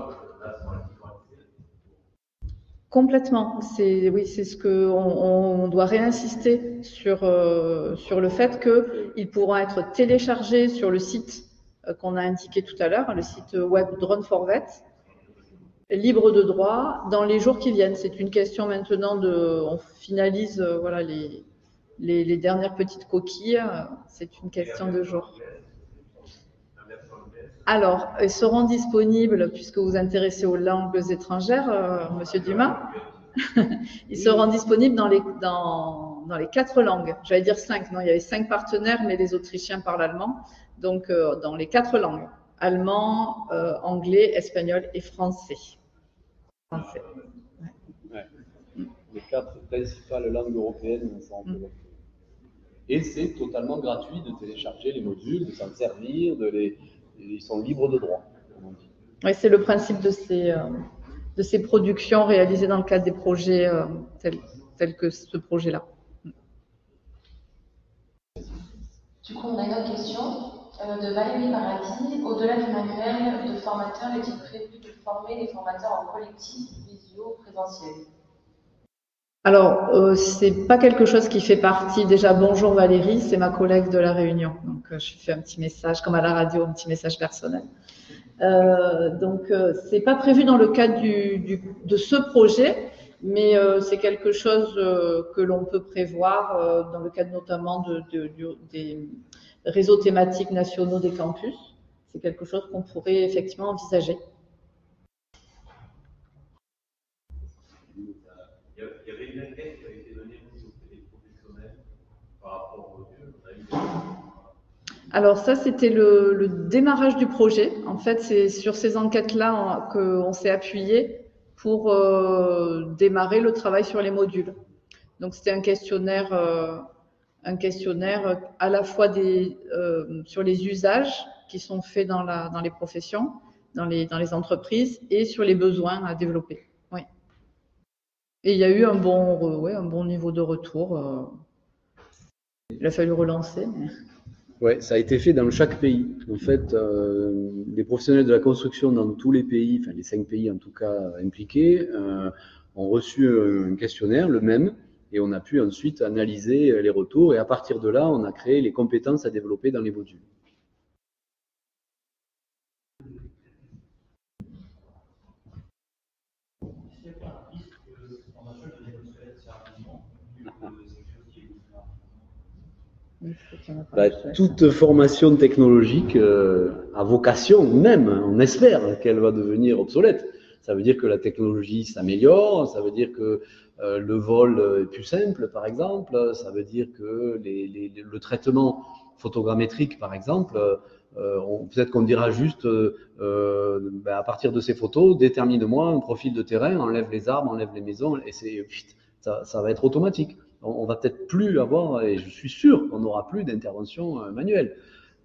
Complètement. Oui, c'est ce que on doit réinsister sur le fait qu'ils pourront être téléchargés sur le site qu'on a indiqué tout à l'heure, le site web Drone for Vet, libre de droit dans les jours qui viennent. C'est une question maintenant on finalise voilà les dernières petites coquilles. C'est une question de jours. Alors, ils seront disponibles, puisque vous vous intéressez aux langues étrangères, Monsieur Dumas. Ils seront disponibles dans les 4 langues. J'allais dire 5, non, il y avait 5 partenaires, mais les Autrichiens parlent allemand. Donc, dans les 4 langues. Allemand, anglais, espagnol et français. Ouais. Les 4 principales langues européennes sont et c'est totalement gratuit de télécharger les modules, de s'en servir, ils sont libres de droit, comme on dit. Oui, c'est le principe de ces productions réalisées dans le cadre des projets tels que ce projet-là. Du coup, on a une autre question de Valérie Paradis. Au-delà du manuel de formateur, est-il prévu de former les formateurs en collectif, visio, présentiel? Alors, c'est pas quelque chose qui fait partie. Déjà, bonjour Valérie, c'est ma collègue de la Réunion. Donc, je fais un petit message, comme à la radio, un petit message personnel. Donc, c'est pas prévu dans le cadre de ce projet, mais c'est quelque chose que l'on peut prévoir dans le cadre notamment des réseaux thématiques nationaux des campus. C'est quelque chose qu'on pourrait effectivement envisager. Il y avait une enquête qui avait été donnée auprès des professionnels par rapport au module. Alors ça, c'était le démarrage du projet. En fait, c'est sur ces enquêtes-là qu'on s'est appuyé pour démarrer le travail sur les modules. Donc c'était un questionnaire à la fois sur les usages qui sont faits dans les professions, dans les entreprises, et sur les besoins à développer. Oui. Et il y a eu un bon niveau de retour. Il a fallu relancer. Mais... Ouais, ça a été fait dans chaque pays. En fait, les professionnels de la construction dans tous les pays, enfin les 5 pays en tout cas impliqués, ont reçu un questionnaire, le même, et on a pu ensuite analyser les retours, et à partir de là, on a créé les compétences à développer dans les modules. Toute formation technologique a vocation, même, on espère qu'elle va devenir obsolète. Ça veut dire que la technologie s'améliore, ça veut dire que le vol est plus simple, par exemple, ça veut dire que le traitement photogrammétrique, par exemple, peut-être qu'on dira juste, à partir de ces photos, détermine-moi un profil de terrain, enlève les arbres, enlève les maisons, et ça va être automatique. On va peut-être plus avoir, et je suis sûr qu'on n'aura plus d'intervention manuelle.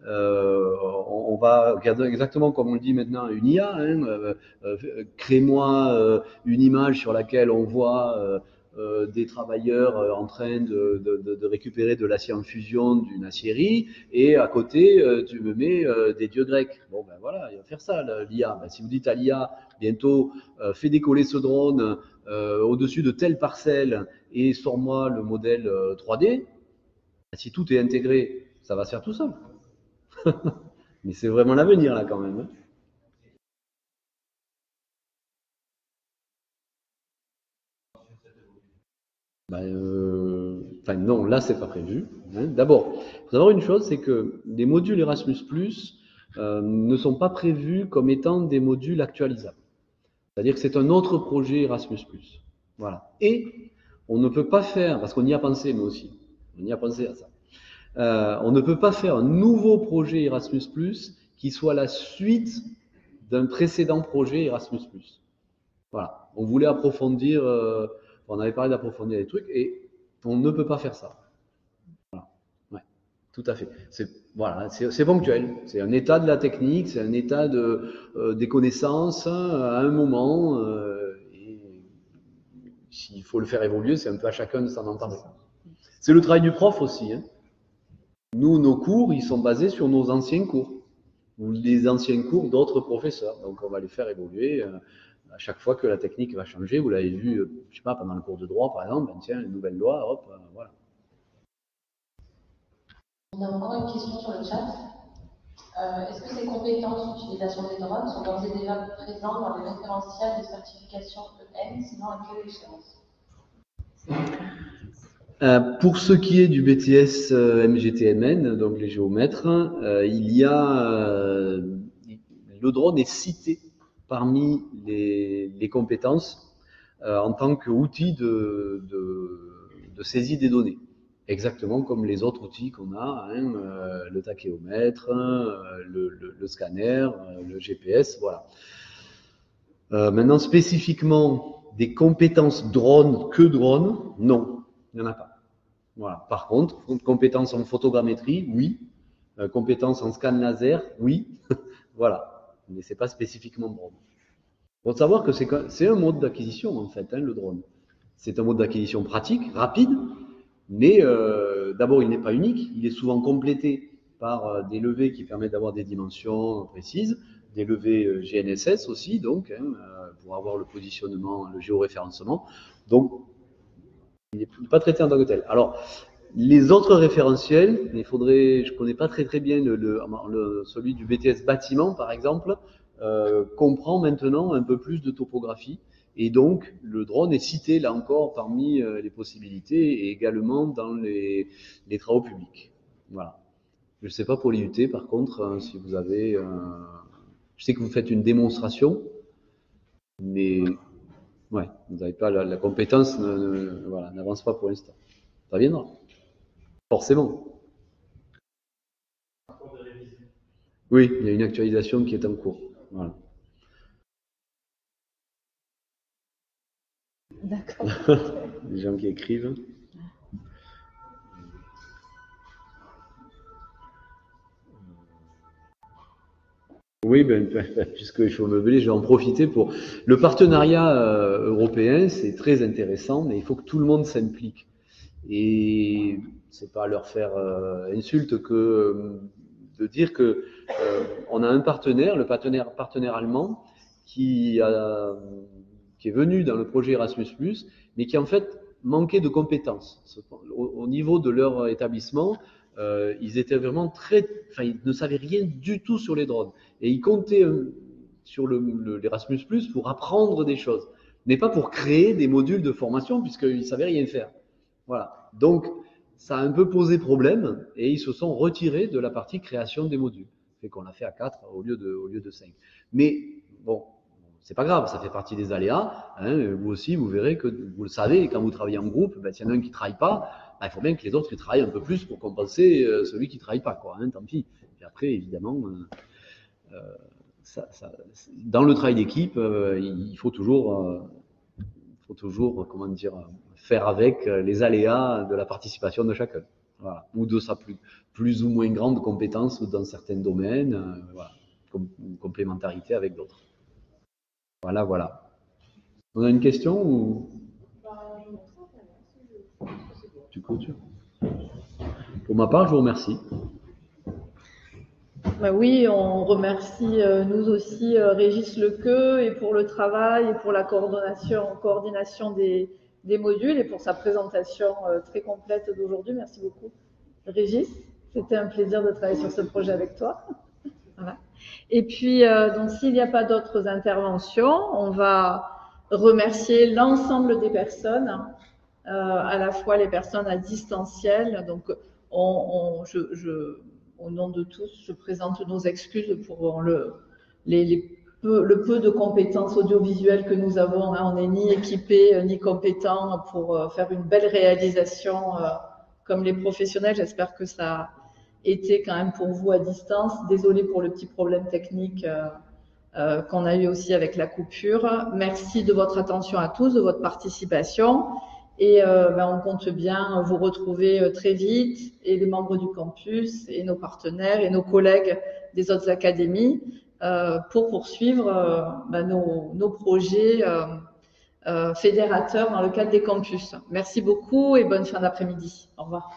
On va regarder exactement comme on le dit maintenant une IA, crée-moi une image sur laquelle on voit des travailleurs en train de récupérer de l'acier en fusion d'une aciérie, et à côté tu me mets des dieux grecs. Bon ben voilà, il va faire ça l'IA. Ben, si vous dites à l'IA bientôt fais décoller ce drone au-dessus de telle parcelle et sors-moi le modèle 3D, si tout est intégré, ça va se faire tout seul. Mais c'est vraiment l'avenir là quand même. Non, là c'est pas prévu. D'abord, il faut savoir une chose, c'est que les modules Erasmus+, ne sont pas prévus comme étant des modules actualisables. C'est-à-dire que c'est un autre projet Erasmus+. Voilà. Et on ne peut pas faire, parce qu'on y a pensé nous aussi, on y a pensé à ça. On ne peut pas faire un nouveau projet Erasmus+, qui soit la suite d'un précédent projet Erasmus+. Voilà. On voulait approfondir, on avait parlé d'approfondir les trucs, et on ne peut pas faire ça. Voilà. Ouais, tout à fait. C'est ponctuel. C'est un état de la technique, c'est un état des connaissances à un moment. Et s'il faut le faire évoluer, c'est un peu à chacun de s'en emparer. C'est le travail du prof aussi. Nous, nos cours, ils sont basés sur nos anciens cours, ou les anciens cours d'autres professeurs. Donc, on va les faire évoluer à chaque fois que la technique va changer. Vous l'avez vu, je sais pas, pendant le cours de droit, par exemple, tiens, une nouvelle loi, hop, voilà. On a encore une question sur le chat. Est-ce que ces compétences d'utilisation des drones sont d'ores et déjà présentes dans les référentiels de certification EN, sinon à quelle échéance? Pour ce qui est du BTS MGTMN, donc les géomètres, il y a le drone est cité parmi les compétences en tant qu'outil de saisie des données, exactement comme les autres outils qu'on a, le tachéomètre, le scanner, le GPS, voilà. Maintenant, spécifiquement des compétences drone, non, il n'y en a pas. Voilà. Par contre, compétences en photogrammétrie, oui. Compétences en scan laser, oui. Voilà. Mais c'est pas spécifiquement drone. Il faut savoir que c'est un mode d'acquisition, en fait, le drone. C'est un mode d'acquisition pratique, rapide, mais d'abord, il n'est pas unique. Il est souvent complété par des levées qui permettent d'avoir des dimensions précises, des levées GNSS aussi, donc, pour avoir le positionnement, le géoréférencement. Donc, il n'est pas traité en tant que tel. Alors, les autres référentiels, je connais pas très bien celui du BTS bâtiment, par exemple, comprend maintenant un peu plus de topographie. Et donc, le drone est cité, là encore, parmi les possibilités et également dans les travaux publics. Voilà. Je ne sais pas pour l'IUT, par contre, si vous avez... je sais que vous faites une démonstration, mais ouais, vous n'avez pas la compétence, voilà, n'avance pas pour l'instant. Ça viendra. Forcément. Oui, il y a une actualisation qui est en cours. Voilà. D'accord. Les gens qui écrivent. Oui, puisque je suis au meublé, je vais en profiter pour... Le partenariat européen, c'est très intéressant, mais il faut que tout le monde s'implique. Et c'est pas leur faire insulte que de dire que on a un partenaire, le partenaire allemand, qui est venu dans le projet Erasmus+, mais qui en fait manquait de compétences. Au niveau de leur établissement, ils étaient vraiment ils ne savaient rien du tout sur les drones. Et ils comptaient sur l'Erasmus+, pour apprendre des choses, mais pas pour créer des modules de formation, puisqu'ils ne savaient rien faire. Voilà. Donc, ça a un peu posé problème et ils se sont retirés de la partie création des modules. Fait qu'on l'a fait à 4 au lieu de 5. Mais bon, c'est pas grave, ça fait partie des aléas. Hein, vous aussi, vous verrez que vous le savez, quand vous travaillez en groupe, ben, s'il y en a un qui ne travaille pas, ben, il faut bien que les autres ils travaillent un peu plus pour compenser celui qui ne travaille pas, quoi. Hein, tant pis. Et après, évidemment, dans le travail d'équipe, il faut toujours, comment dire, faire avec les aléas de la participation de chacun. Voilà. Ou de sa plus ou moins grande compétence dans certains domaines, voilà. Complémentarité avec d'autres. Voilà, voilà. On a une question ou tu clôtures? Pour ma part, je vous remercie. Ben oui, on remercie nous aussi Régis Lequeux et pour le travail et pour la coordination des modules et pour sa présentation très complète d'aujourd'hui. Merci beaucoup, Régis. C'était un plaisir de travailler sur ce projet avec toi. Voilà. Et puis, donc, s'il n'y a pas d'autres interventions, on va remercier l'ensemble des personnes, à la fois les personnes à distanciel. Donc, au nom de tous, je présente nos excuses pour le peu de compétences audiovisuelles que nous avons. Hein. On n'est ni équipés ni compétents pour faire une belle réalisation comme les professionnels. J'espère que ça a été quand même pour vous à distance. Désolée pour le petit problème technique qu'on a eu aussi avec la coupure. Merci de votre attention à tous, de votre participation. Et on compte bien vous retrouver très vite, et les membres du campus, et nos partenaires, et nos collègues des autres académies, pour poursuivre nos projets fédérateurs dans le cadre des campus. Merci beaucoup et bonne fin d'après-midi. Au revoir.